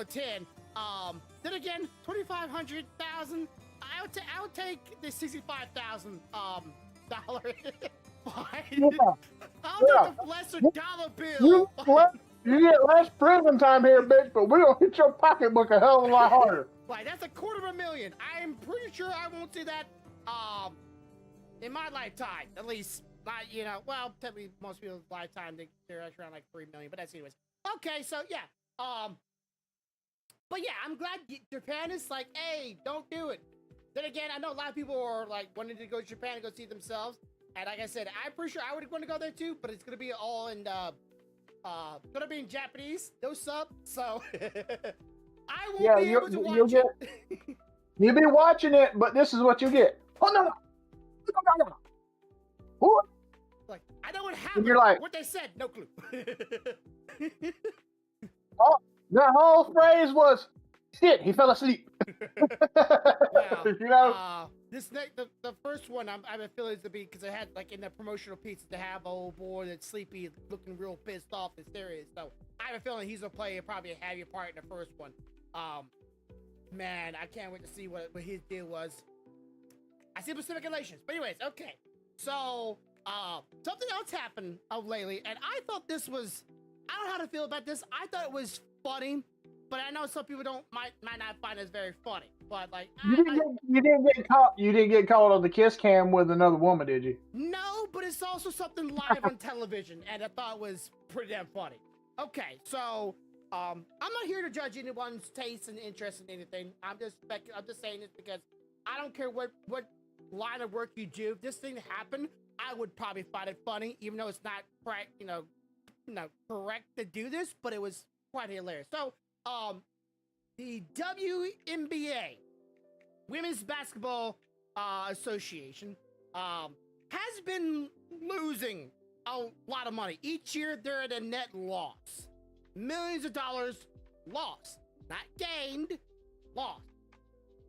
[SPEAKER 2] again, $2,500,000. I would take the $65,000 dollar fine.
[SPEAKER 3] Yeah.
[SPEAKER 2] I'll take the lesser dollar bill.
[SPEAKER 3] You get less prison time here, bitch, but we'll hit your pocketbook a hell of a lot harder.
[SPEAKER 2] Like, that's $250,000. I'm pretty sure I won't see that in my lifetime, at least. Not, well, technically most people's lifetime they're actually around like 3 million, but that's anyways. Okay, so yeah, but yeah, I'm glad Japan is like, hey, don't do it. Then again, I know a lot of people are like wanting to go to Japan and go see it themselves, and like I said, I'm pretty sure I would want to go there too, but it's gonna be all in gonna be in Japanese, no sub, so I won't be able to watch it.
[SPEAKER 3] You'll be watching it, but this is what you get. Oh no! What?
[SPEAKER 2] Like, I know what happened.
[SPEAKER 3] You're like,
[SPEAKER 2] what they said, no clue.
[SPEAKER 3] Oh, the whole phrase was, shit, he fell asleep.
[SPEAKER 2] Well, the first one I have a feeling is to be because I had like in the promotional pieces to have old boy that's sleepy, looking real pissed off and serious. So I have a feeling he's gonna play probably a heavy part in the first one. Man, I can't wait to see what his deal was. I see Pacific Relations, but anyways, okay. So something else happened of lately, and I thought this was. I don't know how to feel about this. I thought it was funny, but I know some people might not find it very funny. But like, you
[SPEAKER 3] didn't get caught. You didn't get caught on the kiss cam with another woman, did you?
[SPEAKER 2] No, but it's also something live on television, and I thought it was pretty damn funny. Okay, so I'm not here to judge anyone's taste and interest in anything. I'm just saying this because I don't care what line of work you do. If this thing happened, I would probably find it funny, even though it's not correct to do this, but it was quite hilarious. So, the WNBA, Women's Basketball Association, has been losing a lot of money. Each year, they're at a net loss. Millions of dollars lost. Not gained, lost.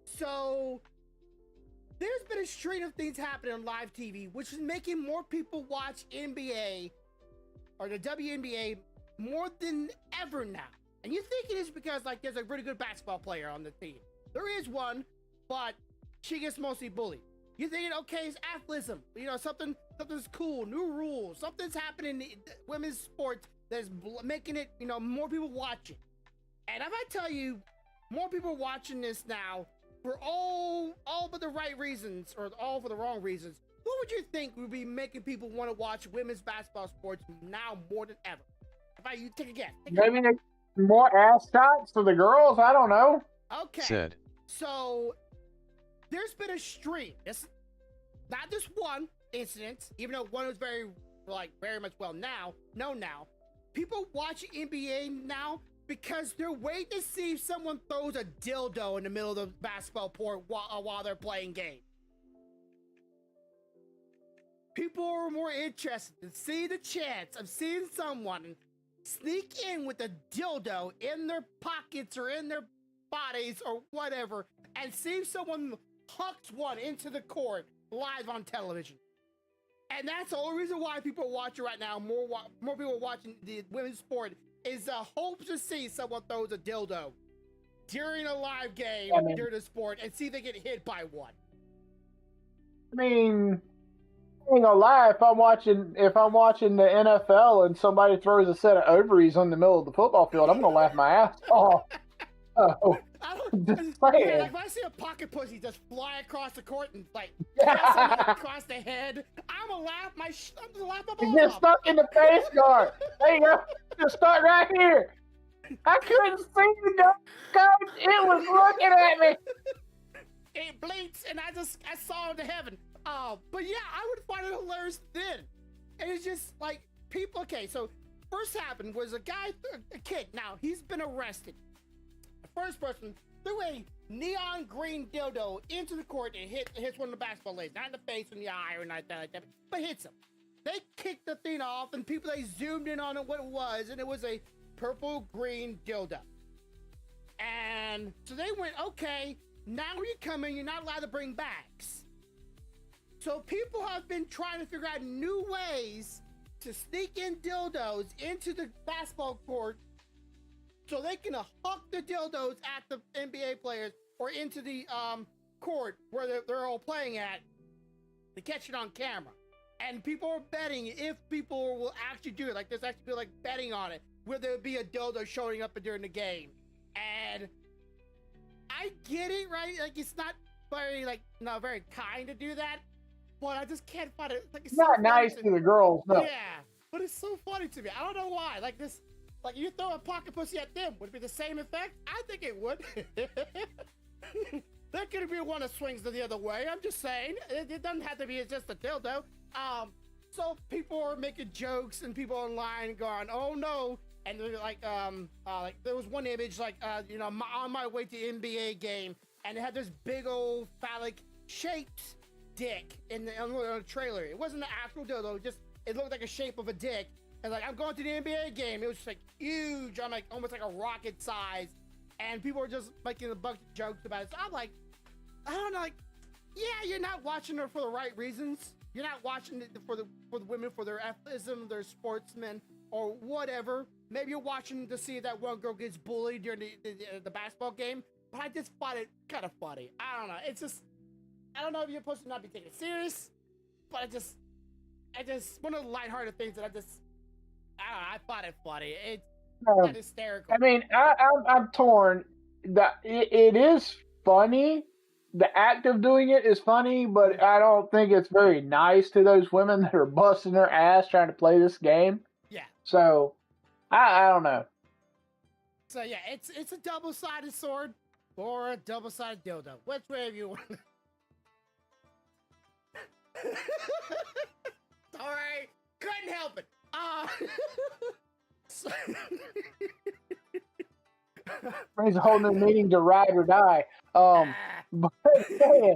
[SPEAKER 2] So, there's been a string of things happening on live TV, which is making more people watch NBA or the WNBA more than ever now. And you think it is because like there's a really good basketball player on the team. There is one, but she gets mostly bullied. You're thinking, okay, it's athleticism. Something's cool, new rules. Something's happening in women's sports that's making it, more people watching. And if I tell you, more people watching this now for all but the right reasons or all for the wrong reasons, what would you think would be making people want to watch women's basketball sports now more than ever? You take a guess.
[SPEAKER 3] Maybe more ass shots for the girls. I don't know.
[SPEAKER 2] Okay. So there's been a stream. It's not just one incident, even though one was very much known now. People watch NBA now because they're waiting to see if someone throws a dildo in the middle of the basketball court while they're playing games. People are more interested to see the chance of seeing someone sneak in with a dildo in their pockets or in their bodies or whatever and see if someone hucks one into the court live on television. And that's the only reason why people are watching right now. More people are watching the women's sport is the hope to see someone throws a dildo during a live game during the sport and see if they get hit by one.
[SPEAKER 3] I mean, I ain't gonna lie, if I'm watching the NFL and somebody throws a set of ovaries in the middle of the football field, I'm gonna laugh my ass off. Oh,
[SPEAKER 2] if I see a pocket pussy just fly across the court and across the head, I'm gonna laugh my balls
[SPEAKER 3] get
[SPEAKER 2] off.
[SPEAKER 3] stuck in the face guard. There you go. Just start right here. I couldn't see the dog. It was looking at me.
[SPEAKER 2] It blinks and I saw it to heaven. But yeah, I would find it hilarious then. And it's just like people. Okay, so first happened was a kid. Now he's been arrested. The first person threw a neon green dildo into the court and hits one of the basketball players, not in the face or in the eye or anything like that, but hits him. They kicked the thing off, and they zoomed in on what it was, and it was a purple green dildo. And so they went, okay, now when you come in, you're not allowed to bring bags. So people have been trying to figure out new ways to sneak in dildos into the basketball court so they can huck the dildos at the NBA players or into the court where they're all playing at to catch it on camera. And people are betting if people will actually do it. Like, there's actually like betting on it. Will there be a dildo showing up during the game? And I get it, right? Like, it's not very kind to do that. But I just can't find it. Like, it's
[SPEAKER 3] not
[SPEAKER 2] so
[SPEAKER 3] nice to the girls, no.
[SPEAKER 2] Yeah, but it's so funny to me. I don't know why. Like this, like you throw a pocket pussy at them, would it be the same effect? I think it would. There could be one that swings the other way. I'm just saying. It doesn't have to be just a dildo. So people are making jokes and people online going, "Oh no!" And they're like there was one image on my way to NBA game, and it had this big old phallic shaped dick on the trailer. It wasn't the actual dildo; it looked like a shape of a dick. And like, I'm going to the NBA game. It was just like huge, on like almost like a rocket size, and people were just making a bunch of jokes about it. So I'm like, I don't know, like, yeah, you're not watching it for the right reasons. You're not watching it for the women, for their athleticism, their sportsmen, or whatever. Maybe you're watching to see if that one girl gets bullied during the basketball game. But I just find it kind of funny. I don't know. It's just, I don't know if you're supposed to not be taken serious, but I just one of the lighthearted things that I don't know, I find it funny. It's kind of hysterical.
[SPEAKER 3] I mean, I'm torn. It is funny. The act of doing it is funny, but I don't think it's very nice to those women that are busting their ass trying to play this game.
[SPEAKER 2] Yeah.
[SPEAKER 3] So, I don't know.
[SPEAKER 2] So yeah, it's a double-sided sword or a double-sided dildo. Which way have you want? Sorry, couldn't help it.
[SPEAKER 3] Brings a whole new meaning to ride or die. But yeah.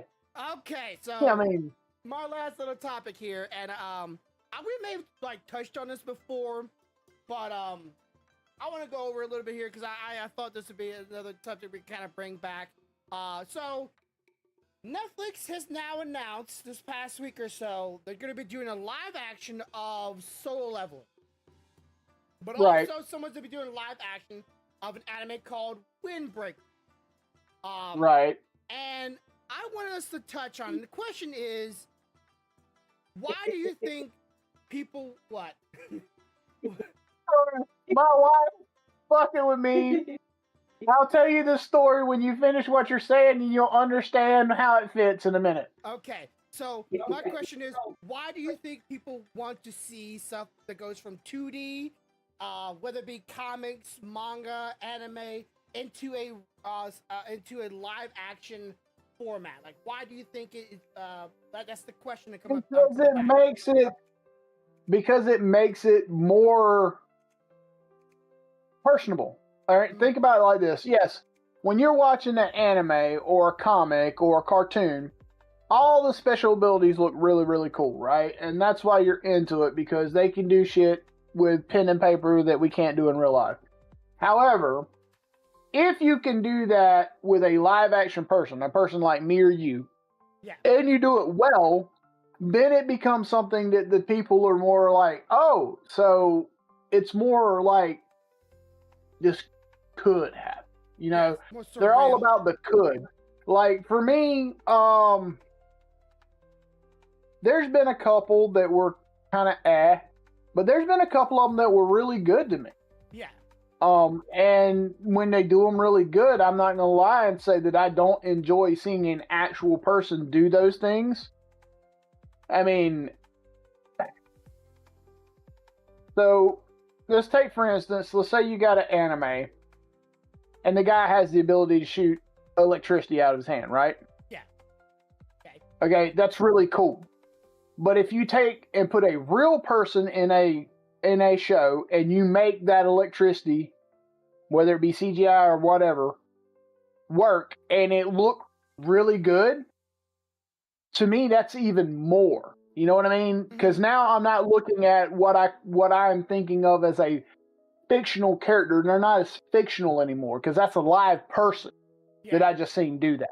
[SPEAKER 2] Okay, so
[SPEAKER 3] Yeah, I mean,
[SPEAKER 2] my last little topic here, and we may have like touched on this before, but I want to go over a little bit here because I thought this would be another subject we kind of bring back. So Netflix has now announced this past week or so they're going to be doing a live action of Solo Leveling, but
[SPEAKER 3] right.
[SPEAKER 2] also someone's going to be doing a live action of an anime called Windbreaker.
[SPEAKER 3] Right.
[SPEAKER 2] And I want us to touch on, the question is, why do you think people, what?
[SPEAKER 3] My wife fucking with me. I'll tell you the story when you finish what you're saying and you'll understand how it fits in a minute.
[SPEAKER 2] Okay, so my question is, why do you think people want to see stuff that goes from 2D, whether it be comics, manga, anime, into a live action format? Like, why do you think that's the question that comes up?
[SPEAKER 3] Because it makes it more personable. All right, think about it like this. Yes, when you're watching an anime or a comic or a cartoon, all the special abilities look really, really cool, right? And that's why you're into it, because they can do shit with pen and paper that we can't do in real life. However, if you can do that with a live action person, a person like me or you,
[SPEAKER 2] yeah,
[SPEAKER 3] and you do it well, then it becomes something that the people are more like, oh, so it's more like this could happen. You know, they're all about the could. Like for me, there's been a couple that were kind of but there's been a couple of them that were really good to me.
[SPEAKER 2] Yeah.
[SPEAKER 3] And when they do them really good, I'm not gonna lie and say that I don't enjoy seeing an actual person do those things. I mean, so let's take, for instance, let's say you got an anime and the guy has the ability to shoot electricity out of his hand, right?
[SPEAKER 2] Yeah.
[SPEAKER 3] Okay, that's really cool. But if you take and put a real person in a in a show and you make that electricity, whether it be CGI or whatever, work, and it look really good, to me that's even more. You know what I mean? Because now I'm not looking at what I'm thinking of as a fictional character. They're not as fictional anymore because that's a live person that I just seen do that.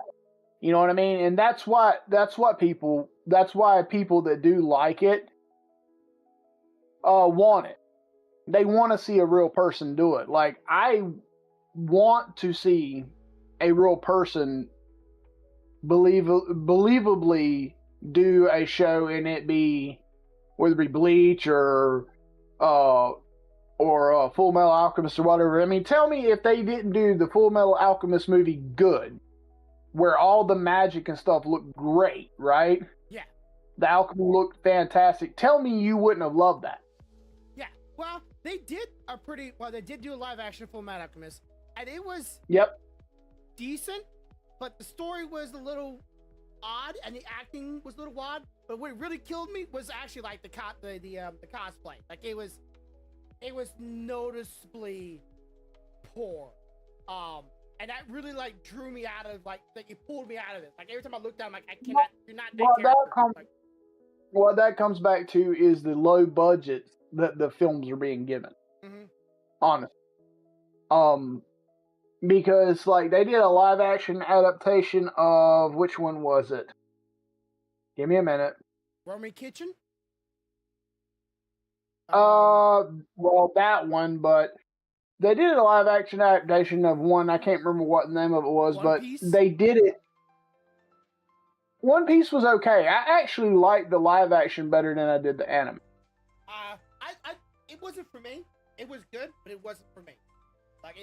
[SPEAKER 3] You know what I mean? And that's why people that do like it want it. They want to see a real person do it. Like, I want to see a real person believably do a show, and it be, whether it be Bleach or Full Metal Alchemist or whatever. I mean, tell me if they didn't do the Full Metal Alchemist movie good, where all the magic and stuff looked great, right?
[SPEAKER 2] Yeah.
[SPEAKER 3] The alchemy looked fantastic. Tell me you wouldn't have loved that.
[SPEAKER 2] Yeah. Well, they did do a live action Full Metal Alchemist, and it was decent, but the story was a little odd and the acting was a little odd. But what really killed me was actually like the cosplay. Like, it was noticeably poor. And that really like drew me out of like it pulled me out of it. Like, every time I looked down, I'm like, I cannot. You're not that character.
[SPEAKER 3] What that comes back to is the low budgets that the films are being given. Honestly, because like they did a live action adaptation of, which one was it? Give me a minute.
[SPEAKER 2] Roman Kitchen.
[SPEAKER 3] Well, that one, but they did a live action adaptation of one. I can't remember what the name of it was, but they did it. One Piece was okay. I actually liked the live action better than I did the anime.
[SPEAKER 2] It wasn't for me. It was good, but it wasn't for me. Like,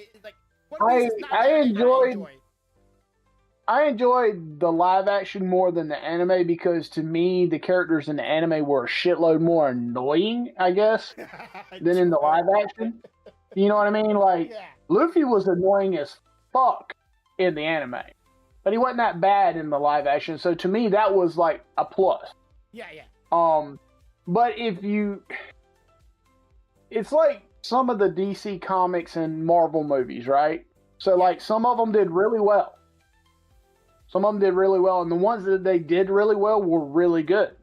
[SPEAKER 3] I enjoyed the live action more than the anime, because to me the characters in the anime were a shitload more annoying, I guess, than in the live action. You know what I mean? Like, Luffy was annoying as fuck in the anime, but he wasn't that bad in the live action. So to me, that was like a plus.
[SPEAKER 2] Yeah.
[SPEAKER 3] But it's like some of the DC comics and Marvel movies, right? So like some of them did really well. And the ones that they did really well were really good.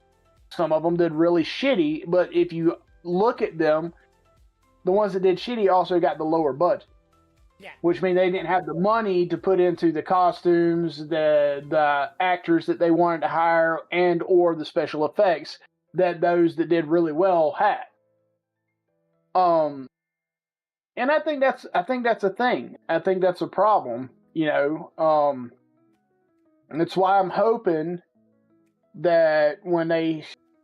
[SPEAKER 3] Some of them did really shitty, but if you look at them, the ones that did shitty also got the lower budget.
[SPEAKER 2] Yeah.
[SPEAKER 3] Which means they didn't have the money to put into the costumes, the actors that they wanted to hire, and or the special effects that those that did really well had. And I think that's a thing. I think that's a problem, you know. And that's why I'm hoping that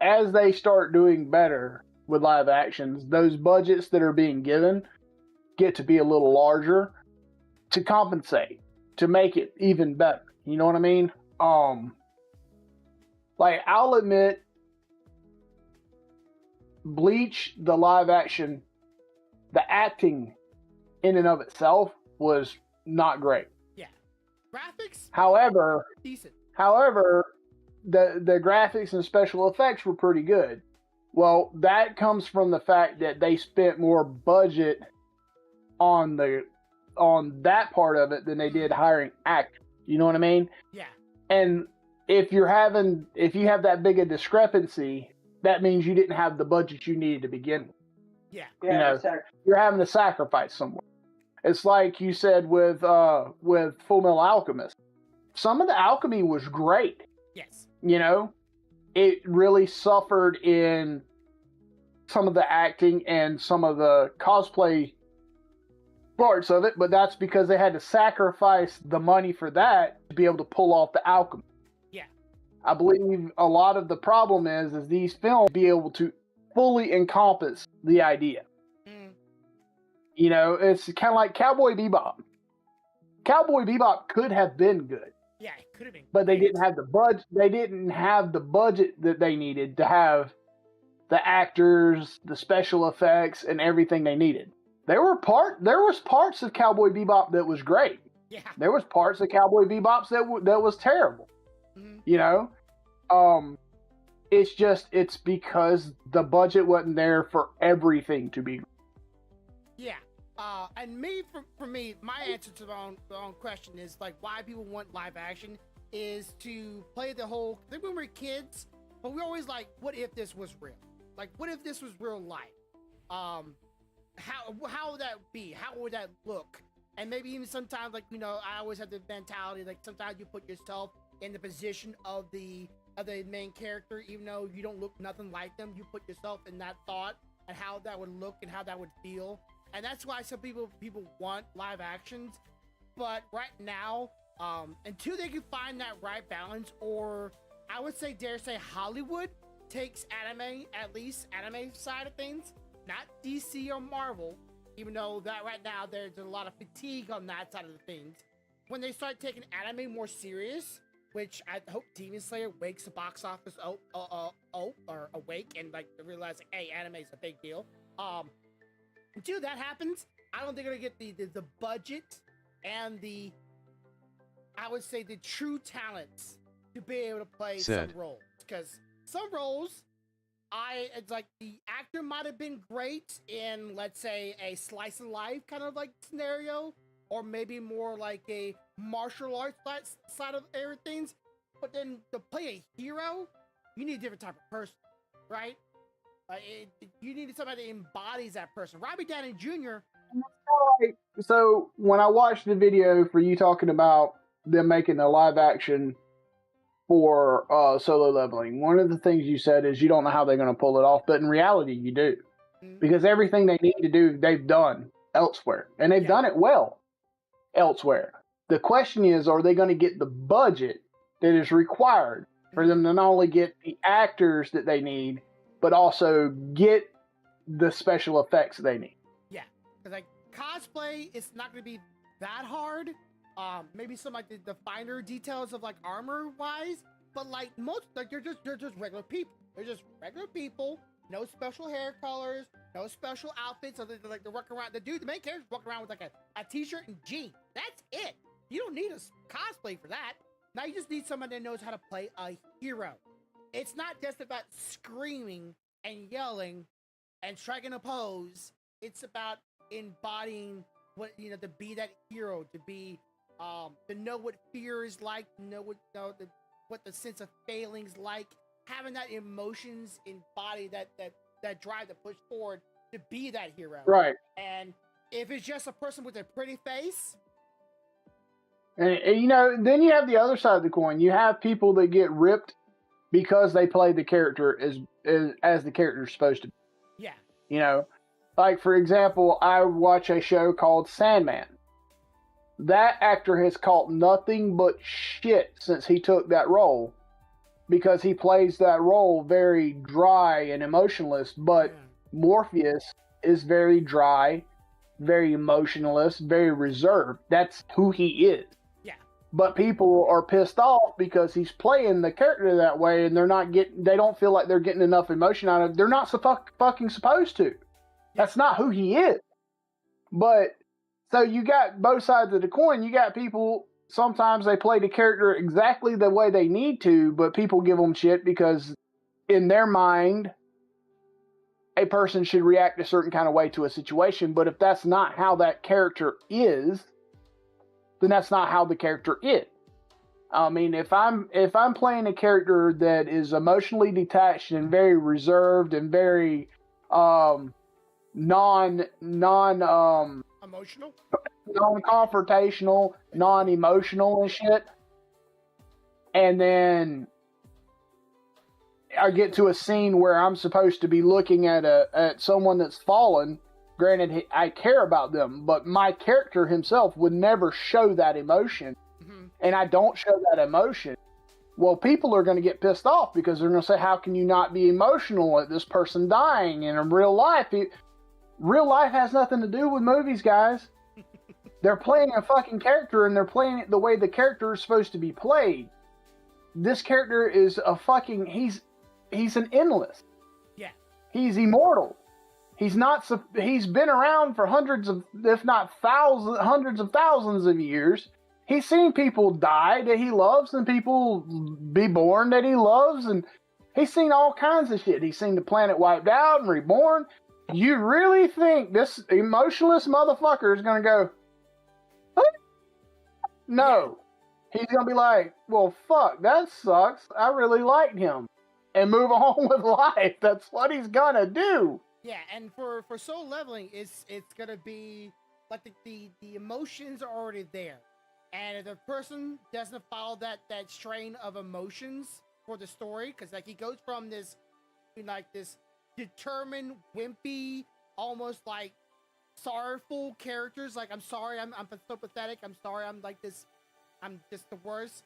[SPEAKER 3] as they start doing better with live actions, those budgets that are being given get to be a little larger to compensate, to make it even better. You know what I mean? Like, I'll admit, Bleach, the live action, the acting in and of itself was not great.
[SPEAKER 2] Yeah. Graphics?
[SPEAKER 3] However,
[SPEAKER 2] decent.
[SPEAKER 3] The graphics and special effects were pretty good. Well, that comes from the fact that they spent more budget on that part of it than they did hiring actors. You know what I mean?
[SPEAKER 2] Yeah. And
[SPEAKER 3] if you have that big a discrepancy, that means you didn't have the budget you needed to begin with.
[SPEAKER 2] Yeah.
[SPEAKER 3] You know, you're having to sacrifice somewhere. It's like you said with Full Metal Alchemist. Some of the alchemy was great.
[SPEAKER 2] Yes.
[SPEAKER 3] You know, it really suffered in some of the acting and some of the cosplay parts of it, but that's because they had to sacrifice the money for that to be able to pull off the alchemy.
[SPEAKER 2] Yeah.
[SPEAKER 3] I believe a lot of the problem is these films be able to fully encompass the idea. You know, it's kind of like Cowboy Bebop. Cowboy Bebop could have been good.
[SPEAKER 2] Yeah, it could have been.
[SPEAKER 3] But they didn't have the budget. They didn't have the budget that they needed to have the actors, the special effects, and everything they needed. There was parts of Cowboy Bebop that was great.
[SPEAKER 2] Yeah.
[SPEAKER 3] There was parts of Cowboy Bebop that was terrible.
[SPEAKER 2] Mm-hmm.
[SPEAKER 3] You know, It's because the budget wasn't there for everything to be.
[SPEAKER 2] Yeah. And for me, my answer to the own question is like why people want live action is to play the whole. I think when we were kids, but we always like, what if this was real? Like, what if this was real life? How would that be? How would that look? And maybe even sometimes, like, you know, I always have the mentality like sometimes you put yourself in the position of the main character, even though you don't look nothing like them. You put yourself in that thought and how that would look and how that would feel. And that's why some people want live actions. But right now, until they can find that right balance, or I would say, dare say, Hollywood takes anime, at least anime side of things, not DC or Marvel, even though that right now there's a lot of fatigue on that side of the things. When they start taking anime more serious, which I hope Demon Slayer wakes the box office or awake and like realize like, hey, anime is a big deal. Until that happens, I don't think they're gonna get the budget and I would say the true talents to be able to play some roles. Because some roles, it's like the actor might have been great in, let's say, a slice of life kind of like scenario, or maybe more like a martial arts side of everything. But then to play a hero, you need a different type of person, right? You need somebody that embodies that person. Robbie Downey Jr.
[SPEAKER 3] So when I watched the video for you talking about them making a live action for Solo Leveling, one of the things you said is you don't know how they're going to pull it off, but in reality you do. Because everything they need to do, they've done elsewhere. And they've done it well elsewhere. The question is, are they going to get the budget that is required for them to not only get the actors that they need, but also get the special effects they need?
[SPEAKER 2] Yeah, because like cosplay, it's not going to be that hard. Maybe some like the finer details of like armor wise, but like most like they're just regular people. They're just regular people. No special hair colors, no special outfits. So they're like they're walking around. The main character's walking around with like a t-shirt and jeans. That's it. You don't need a cosplay for that. Now you just need someone that knows how to play a hero. It's not just about screaming and yelling and striking a pose. It's about embodying what, you know, to be that hero, to be, to know what fear is like, to know what the sense of failing's like, having that emotions embody that drive to push forward to be that hero.
[SPEAKER 3] Right.
[SPEAKER 2] And if it's just a person with a pretty face,
[SPEAKER 3] and you know, then you have the other side of the coin. You have people that get ripped because they play the character as the character is supposed to be.
[SPEAKER 2] Yeah.
[SPEAKER 3] You know, like for example, I watch a show called Sandman. That actor has caught nothing but shit since he took that role, because he plays that role very dry and emotionless, but Morpheus is very dry, very emotionless, very reserved. That's who he is. But people are pissed off because he's playing the character that way, and they don't feel like they're getting enough emotion out of it. They're not fucking supposed to. That's not who he is. But, so you got both sides of the coin. You got people, sometimes they play the character exactly the way they need to, but people give them shit because in their mind, a person should react a certain kind of way to a situation. But if that's not how that character is, then that's not how the character is. I mean, if I'm playing a character that is emotionally detached and very reserved and very non-confrontational, non-emotional and shit, and then I get to a scene where I'm supposed to be looking at someone that's fallen. Granted, I care about them, but my character himself would never show that emotion, and I don't show that emotion. Well, people are going to get pissed off because they're going to say, how can you not be emotional at this person dying? And in real life, real life has nothing to do with movies, guys. They're playing a fucking character, and they're playing it the way the character is supposed to be played. This character is he's an endless. Yeah. He's immortal. He's been around for hundreds of, if not hundreds of thousands of years. He's seen people die that he loves and people be born that he loves. And He's seen all kinds of shit. He's seen the planet wiped out and reborn. You really think this emotionless motherfucker is going to go, huh? No. He's going to be like, well, fuck, that sucks. I really liked him. And move on with life. That's what he's going to do.
[SPEAKER 2] Yeah, and for soul leveling, it's going to be like the emotions are already there. And if the person doesn't follow that strain of emotions for the story, because like he goes from this determined, wimpy, almost like sorrowful characters, like I'm sorry, I'm so pathetic, I'm sorry, I'm like this, I'm just the worst,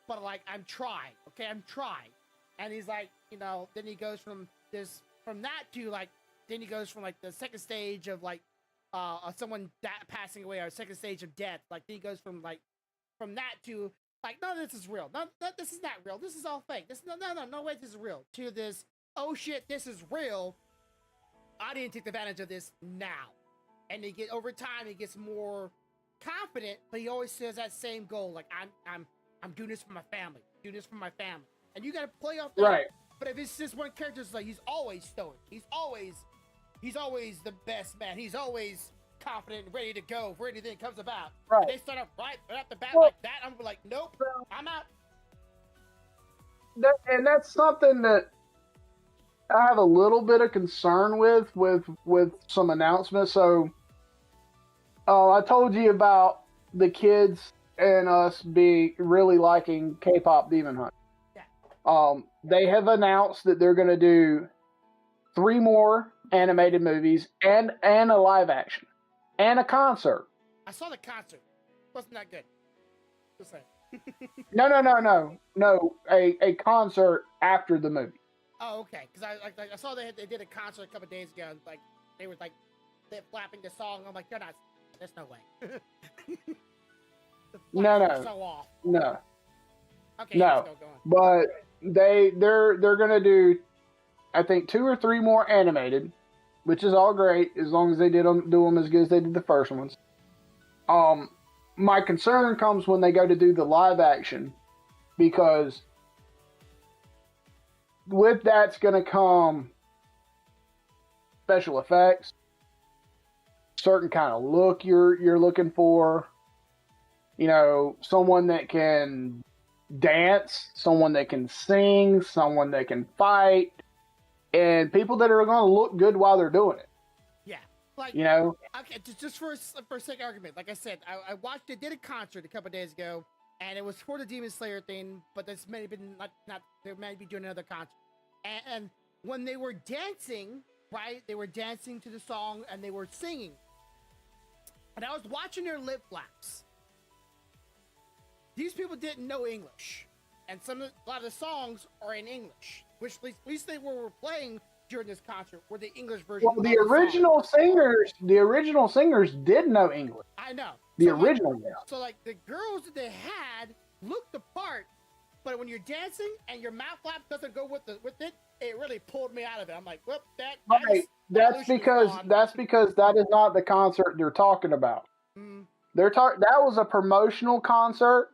[SPEAKER 2] but like I'm trying, okay, I'm trying. And he's like, then he goes from that to like, then he goes from like the second stage of like someone passing away, or second stage of death. Like then he goes from that to like, no, this is real. No, this is not real. This is all fake. This no way, this is real. To this, oh shit, this is real. I didn't take advantage of this now. And over time, he gets more confident, but he always says that same goal. Like I'm doing this for my family. Do this for my family. And you got to play off that.
[SPEAKER 3] Right.
[SPEAKER 2] But if it's just one character, it's like he's always stoic. He's always the best man. He's always confident and ready to go for anything that comes about.
[SPEAKER 3] Right.
[SPEAKER 2] And they start up right off the bat like that. I'm like, nope, I'm out.
[SPEAKER 3] And that's something that I have a little bit of concern with some announcements. So, I told you about the kids and us really liking K-pop Demon Hunt. Yeah. They have announced that they're going to do 3 more animated movies and a live action and a concert.
[SPEAKER 2] I saw the concert. Wasn't that good? Just saying.
[SPEAKER 3] No. A concert after the movie.
[SPEAKER 2] Oh, okay. Because I saw they did a concert a couple of days ago. Like they were like they're flapping the song. I'm like, they're not. There's no way.
[SPEAKER 3] No.
[SPEAKER 2] So off.
[SPEAKER 3] No.
[SPEAKER 2] Okay.
[SPEAKER 3] No.
[SPEAKER 2] Let's go on.
[SPEAKER 3] But they're gonna do, I think, 2 or 3 more animated, which is all great as long as they do them as good as they did the first ones. My concern comes when they go to do the live action, because with that's going to come special effects, certain kind of look you're looking for, someone that can dance, someone that can sing, someone that can fight, and people that are going to look good while they're doing it.
[SPEAKER 2] Yeah, like okay, just for a sake argument, like I said, I watched. They did a concert a couple of days ago, and it was for the Demon Slayer thing, but this may have been not. They might be doing another concert, and when they were dancing, right? They were dancing to the song and they were singing, and I was watching their lip flaps. These people didn't know English, and a lot of the songs are in English, which at least they were playing during this concert were the English version.
[SPEAKER 3] Well, the original singers did know English.
[SPEAKER 2] I know.
[SPEAKER 3] The original ones.
[SPEAKER 2] So like the girls that they had looked the part, but when you're dancing and your mouth flap doesn't go with it, it really pulled me out of it. I'm like, well,
[SPEAKER 3] that's because that is not the concert they're talking about.
[SPEAKER 2] Mm.
[SPEAKER 3] That was a promotional concert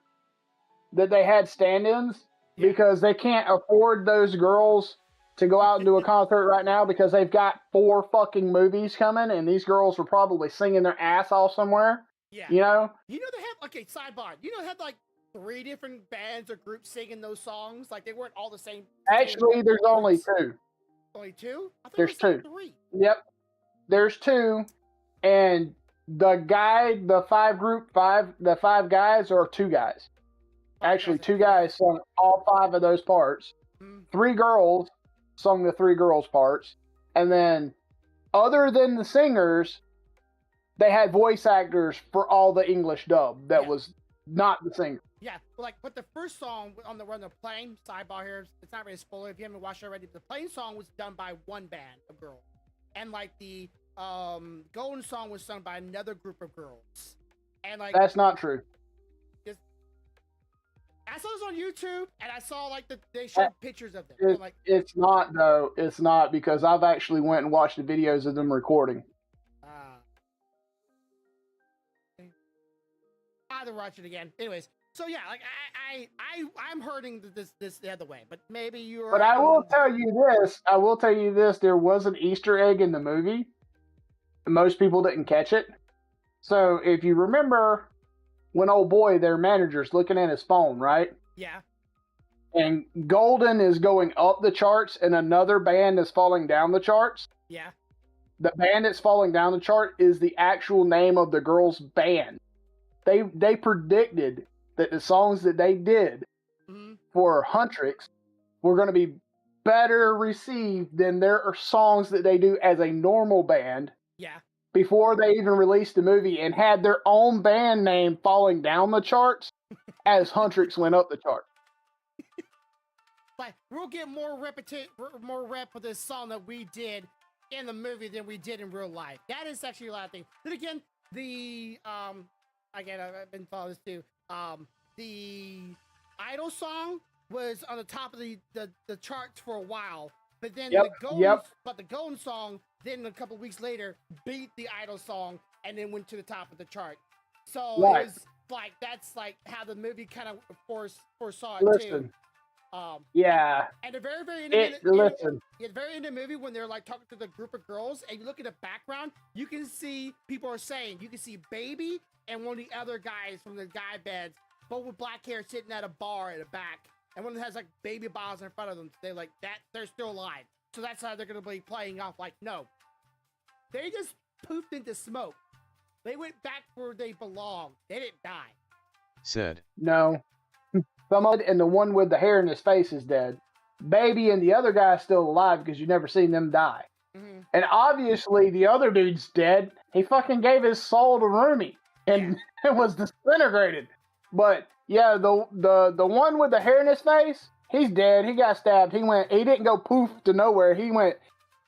[SPEAKER 3] that they had stand-ins because they can't afford those girls to go out and do a concert right now because they've got 4 fucking movies coming, and these girls were probably singing their ass off somewhere.
[SPEAKER 2] Yeah.
[SPEAKER 3] They
[SPEAKER 2] had sidebar. They had like 3 different bands or groups singing those songs. Like they weren't all the same.
[SPEAKER 3] Actually, there's only 2.
[SPEAKER 2] Only 2? I thought
[SPEAKER 3] There's
[SPEAKER 2] it was
[SPEAKER 3] 2.
[SPEAKER 2] Like 3.
[SPEAKER 3] Yep. There's 2, and the 5 guys are 2 guys. Actually, 2 guys sung all 5 of those parts. 3 girls sung the 3 girls' parts. And then, other than the singers, they had voice actors for all the English dub that was not the singer.
[SPEAKER 2] Yeah, but the first song on the plane, sidebar here, it's not really a spoiler if you haven't watched it already, but the plane song was done by one band of girls. And like the Golden song was sung by another group of girls. And like
[SPEAKER 3] that's not true.
[SPEAKER 2] I saw this on YouTube, and I saw like they showed pictures of them.
[SPEAKER 3] It's not though. It's not, because I've actually went and watched the videos of them recording.
[SPEAKER 2] I'll have to watch it again. Anyways, So yeah, like I'm hurting this the other way, but maybe you're.
[SPEAKER 3] But I will tell you this. I will tell you this. There was an Easter egg in the movie. Most people didn't catch it. So if you remember, when old boy, their manager's looking at his phone, right?
[SPEAKER 2] Yeah.
[SPEAKER 3] And Golden is going up the charts, and another band is falling down the charts.
[SPEAKER 2] Yeah.
[SPEAKER 3] The band that's falling down the chart is the actual name of the girl's band. They predicted that the songs that they did for Huntrix were going to be better received than their songs that they do as a normal band.
[SPEAKER 2] Yeah.
[SPEAKER 3] Before they even released the movie, and had their own band name falling down the charts as Huntrix went up the chart.
[SPEAKER 2] But we'll get more rep for this song that we did in the movie than we did in real life. That is actually a lot of things. Then again, I've been following this too. The Idol song was on the top of the charts for a while, but then the Golden song then a couple weeks later beat the Idol song and then went to the top of the chart. So it was like that's like how the movie kind of foresaw it too.
[SPEAKER 3] Yeah.
[SPEAKER 2] And the very end
[SPEAKER 3] at
[SPEAKER 2] the very end of the movie, when they're like talking to the group of girls, and you look at the background, you can see people are saying you can see Baby and one of the other guys from the guy beds, both with black hair, sitting at a bar at the back, and one of them has like baby bottles in front of them. They're like that. They're still alive. So that's how they're gonna be playing off. Like, no, they just poofed into smoke. They went back where they belong. They didn't die.
[SPEAKER 4] Said.
[SPEAKER 3] No. And the one with the hair in his face is dead. Baby and the other guy is still alive because you've never seen them die.
[SPEAKER 2] Mm-hmm.
[SPEAKER 3] And obviously the other dude's dead. He fucking gave his soul to Rumi and it was disintegrated. But yeah, the one with the hair in his face, he's dead. He got stabbed. He didn't go poof to nowhere. He went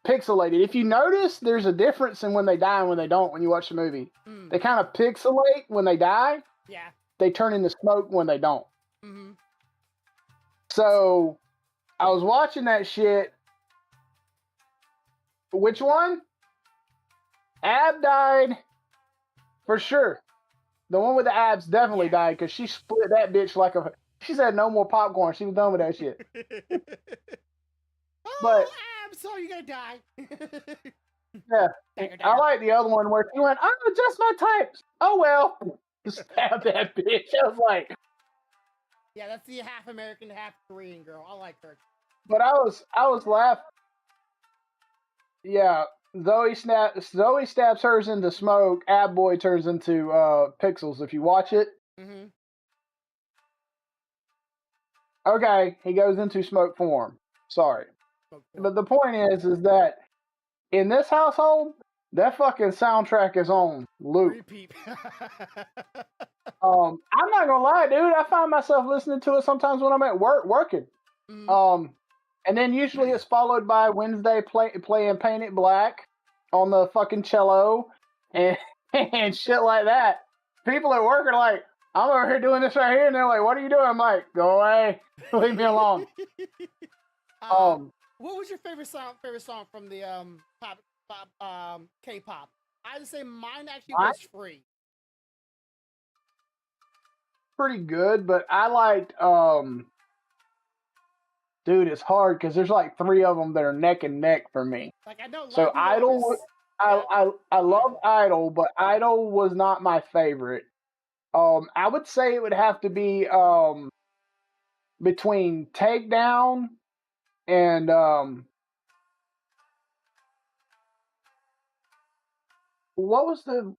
[SPEAKER 3] pixelated. If you notice, there's a difference in when they die and when they don't when you watch the movie. They kind of pixelate when they die.
[SPEAKER 2] Yeah.
[SPEAKER 3] They turn into smoke when they don't.
[SPEAKER 2] Mm-hmm.
[SPEAKER 3] So, I was watching that shit. Which one? Ab died for sure. The one with the abs definitely died because she split that bitch like a. She said no more popcorn. She was done with that shit. But
[SPEAKER 2] abs, so you gotta die.
[SPEAKER 3] Yeah, I like the other one where she went, "I'm just my types." Oh well, stab that bitch. I was like.
[SPEAKER 2] Yeah, that's the half American, half Korean girl. I like her.
[SPEAKER 3] But I was laughing. Yeah, Zoe stabs hers into smoke. Ab Boy turns into pixels. If you watch it, okay, he goes into smoke form. Sorry, but the point is that in this household, that fucking soundtrack is on loop.
[SPEAKER 2] Repeat.
[SPEAKER 3] I'm not gonna lie, dude. I find myself listening to it sometimes when I'm at work working. And then usually it's followed by Wednesday playing Paint It Black on the fucking cello and and shit like that. People at work are like, "I'm over here doing this right here," and they're like, "What are you doing?" I'm like, "Go away, leave me alone."
[SPEAKER 2] What was your favorite song from the K-pop? I would say mine actually was Free.
[SPEAKER 3] Pretty good, but I liked dude, it's hard because there's like 3 of them that are neck and neck for me.
[SPEAKER 2] Like I know.
[SPEAKER 3] So Idol, I love Idol, but Idol was not my favorite. I would say it would have to be between Takedown and what was the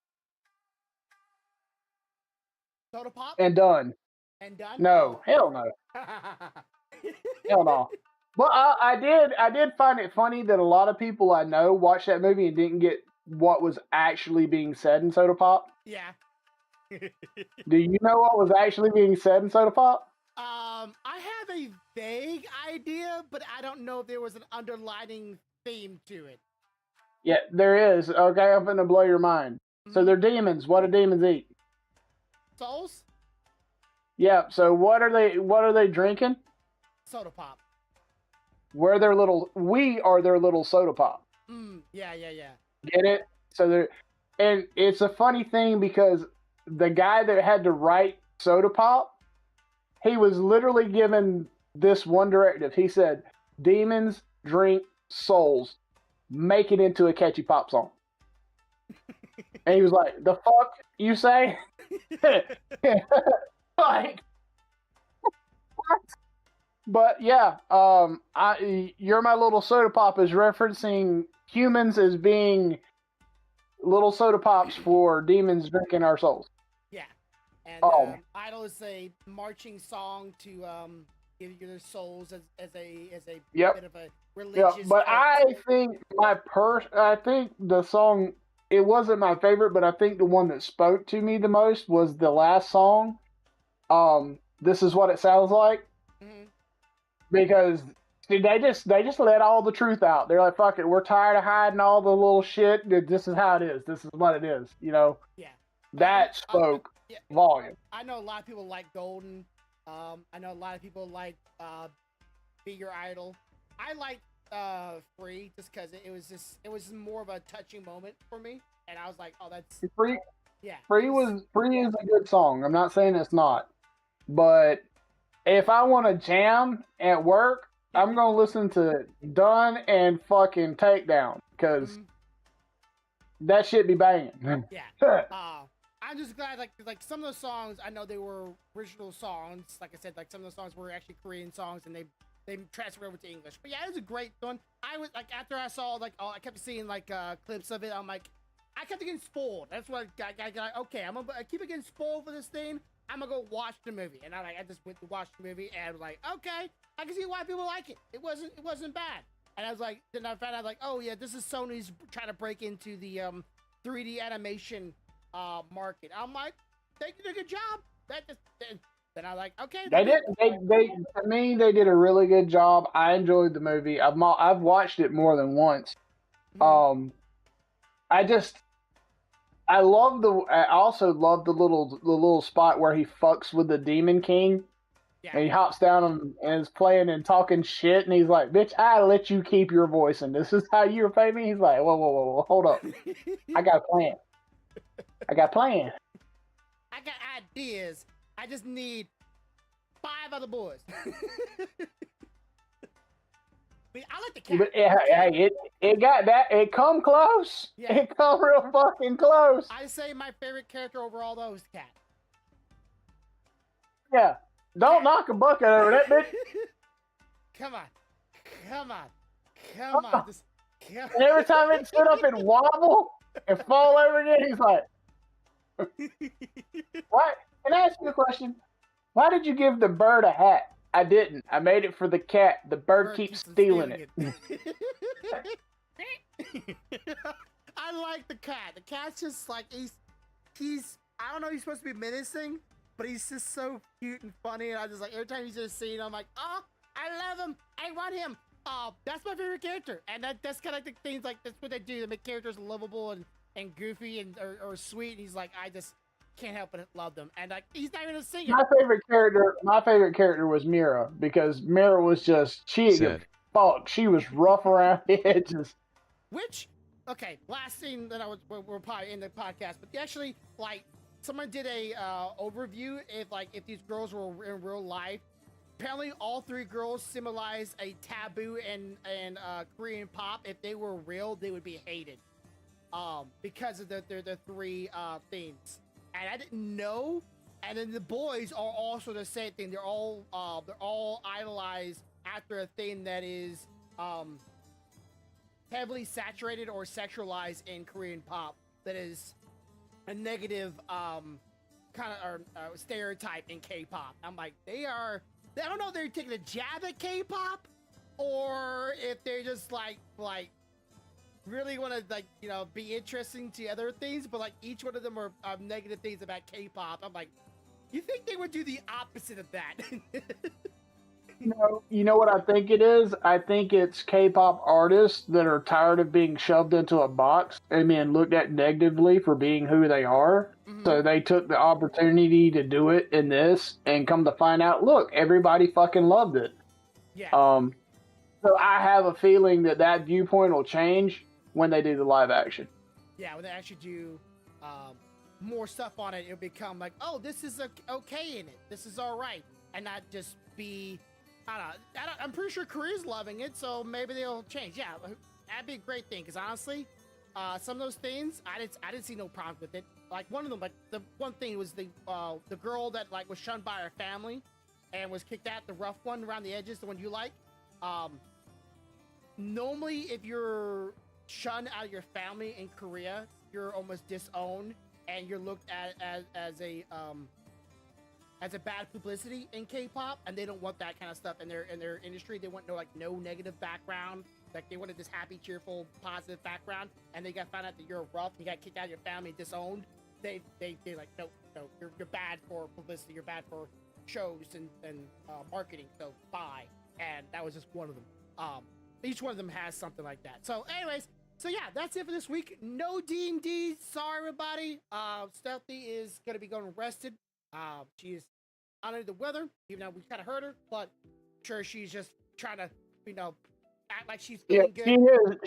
[SPEAKER 2] Soda Pop?
[SPEAKER 3] and Done.
[SPEAKER 2] And Done?
[SPEAKER 3] No, hell no. Hell no. But I did find it funny that a lot of people I know watched that movie and didn't get what was actually being said in Soda Pop.
[SPEAKER 2] Yeah.
[SPEAKER 3] Do you know what was actually being said in Soda Pop?
[SPEAKER 2] I have a vague idea, but I don't know if there was an underlining theme to it.
[SPEAKER 3] Yeah, there is. Okay, I'm gonna blow your mind. So they're demons. What do demons eat?
[SPEAKER 2] Souls?
[SPEAKER 3] Yeah. So what are they drinking?
[SPEAKER 2] Soda Pop.
[SPEAKER 3] We are their little soda pop.
[SPEAKER 2] Yeah.
[SPEAKER 3] Get it? So and it's a funny thing because the guy that had to write Soda Pop he was literally given this one directive. He said, "Demons drink souls. Make it into a catchy pop song." And he was like, "The fuck you say?" Like, what? But yeah, You're My Little Soda Pop is referencing humans as being little soda pops for demons drinking our souls.
[SPEAKER 2] Yeah. And Idol is a marching song to give you their souls as a
[SPEAKER 3] Yep.
[SPEAKER 2] bit of a religious.
[SPEAKER 3] Yeah, but I think I think the song, it wasn't my favorite, but I think the one that spoke to me the most was the last song. This Is What It Sounds Like.
[SPEAKER 2] Mhm.
[SPEAKER 3] Because see, they just let all the truth out. They're like, "Fuck it, we're tired of hiding all the little shit. This is how it is. This is what it is." You know.
[SPEAKER 2] Yeah.
[SPEAKER 3] That spoke volume.
[SPEAKER 2] I know a lot of people like Golden. I know a lot of people like Be Your Idol. I like Free just because it was more of a touching moment for me, and I was like, oh, that's
[SPEAKER 3] Free.
[SPEAKER 2] Yeah.
[SPEAKER 3] Free is a good song. I'm not saying it's not, but if I want to jam at work, I'm gonna listen to Done and fucking Takedown because that shit be banging.
[SPEAKER 2] Yeah. I'm just glad like some of those songs, I know they were original songs. Like I said, like some of those songs were actually Korean songs and they transferred over to English. But yeah, it was a great one. I was like, after I saw like I kept seeing like clips of it, I'm like, I kept getting spoiled. That's what I got. Okay, I'm gonna keep getting spoiled for this thing. I'm gonna go watch the movie. And I just went to watch the movie and was like, okay, I can see why people like it. It wasn't bad. And I was like, then I found out like, oh yeah, this is Sony's trying to break into the 3D animation market. I'm like, they did a good job. Then I like, okay.
[SPEAKER 3] They to me they did a really good job. I enjoyed the movie. I've watched it more than once.
[SPEAKER 2] Mhm.
[SPEAKER 3] I also love the little spot where he fucks with the Demon King.
[SPEAKER 2] Yeah.
[SPEAKER 3] And he hops down and is playing and talking shit, and he's like, "Bitch, I let you keep your voice, and this is how you pay me." He's like, "Whoa, hold up, I got a plan. I got
[SPEAKER 2] ideas. I just need 5 other boys." I like the cat.
[SPEAKER 3] But it got that. It come close.
[SPEAKER 2] Yeah.
[SPEAKER 3] It come real fucking close.
[SPEAKER 2] I say my favorite character overall though is Cat.
[SPEAKER 3] Yeah. Don't knock a bucket over that bitch.
[SPEAKER 2] Come on. Just come
[SPEAKER 3] And every time it sit up and wobble and fall over again, he's like, "What? Can I ask you a question? Why did you give the bird a hat?" "I didn't. I made it for the cat. The bird keeps stealing it."
[SPEAKER 2] I like the cat. The cat's just like he's I don't know, he's supposed to be menacing, but he's just so cute and funny, and I just like every time he's just seen, I'm like, oh, I love him. I want him. That's my favorite character, and that's kind of like the things like that's what they do. They make characters lovable and goofy and or sweet. And he's like, I just can't help but love them, and like he's not even a singer.
[SPEAKER 3] My favorite character was Mira, because Mira was just fuck. She was rough around the edges.
[SPEAKER 2] Which, okay, last thing that we're probably in the podcast, but actually, like, someone did a overview if these girls were in real life. Apparently, all 3 girls symbolize a taboo in Korean pop. If they were real, they would be hated, because of the 3 themes. And I didn't know. And then the boys are also the same thing. They're all idolized after a thing that is heavily saturated or sexualized in Korean pop. That is a negative kind of stereotype in K-pop. I'm like, I don't know if they're taking a jab at K-pop or if they're just like really want to be interesting to other things, but like each one of them are negative things about K-pop. I'm like, you think they would do the opposite of that?
[SPEAKER 3] You know what I think it is? I think it's K-pop artists that are tired of being shoved into a box and being looked at negatively for being who they are. Mm-hmm. So they took the opportunity to do it in this, and come to find out, look, everybody fucking loved it.
[SPEAKER 2] Yeah.
[SPEAKER 3] So I have a feeling that viewpoint will change when they do the live action.
[SPEAKER 2] Yeah, when they actually do more stuff on it, it'll become like, oh, this is okay in it. This is all right. and not just be, I'm pretty sure Korea's loving it, so maybe they'll change. Yeah, that'd be a great thing, because honestly, some of those things, I didn't see no problem with it. Like one of them, like the one thing was the girl that like was shunned by her family and was kicked out, the rough one around the edges, the one you like. Normally, if you're shunned out of your family in Korea, you're almost disowned and you're looked at as a bad publicity in K-pop, and they don't want that kind of stuff in their industry. They want no negative background. Like they wanted this happy, cheerful, positive background, and they got found out that you're rough, you got kicked out of your family, disowned. They like no, you're bad for publicity, you're bad for shows and marketing. So bye. And that was just one of them. Each one of them has something like that. So anyways, so yeah, that's it for this week. No D&D. Sorry, everybody. Stealthy is going to be going arrested. She is under the weather, even though we kind of hurt her, but I'm sure she's just trying to, act like she's feeling good.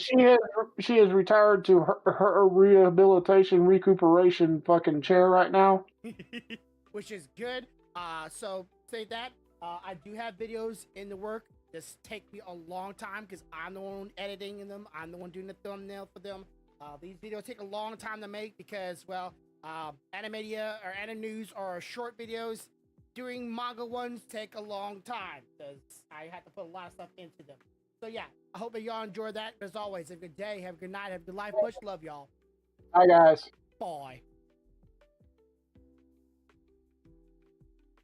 [SPEAKER 3] She has retired to her rehabilitation recuperation fucking chair right now.
[SPEAKER 2] Which is good. So say that. I do have videos in the work. This take me a long time because I'm the one editing them. I'm the one doing the thumbnail for them. These videos take a long time to make because, well, Animedia or Anim News are short videos. Doing manga ones take a long time because I have to put a lot of stuff into them. So yeah, I hope that y'all enjoy that. As always, have a good day, have a good night, have a good life. Much love, y'all.
[SPEAKER 3] Bye, guys.
[SPEAKER 2] Bye.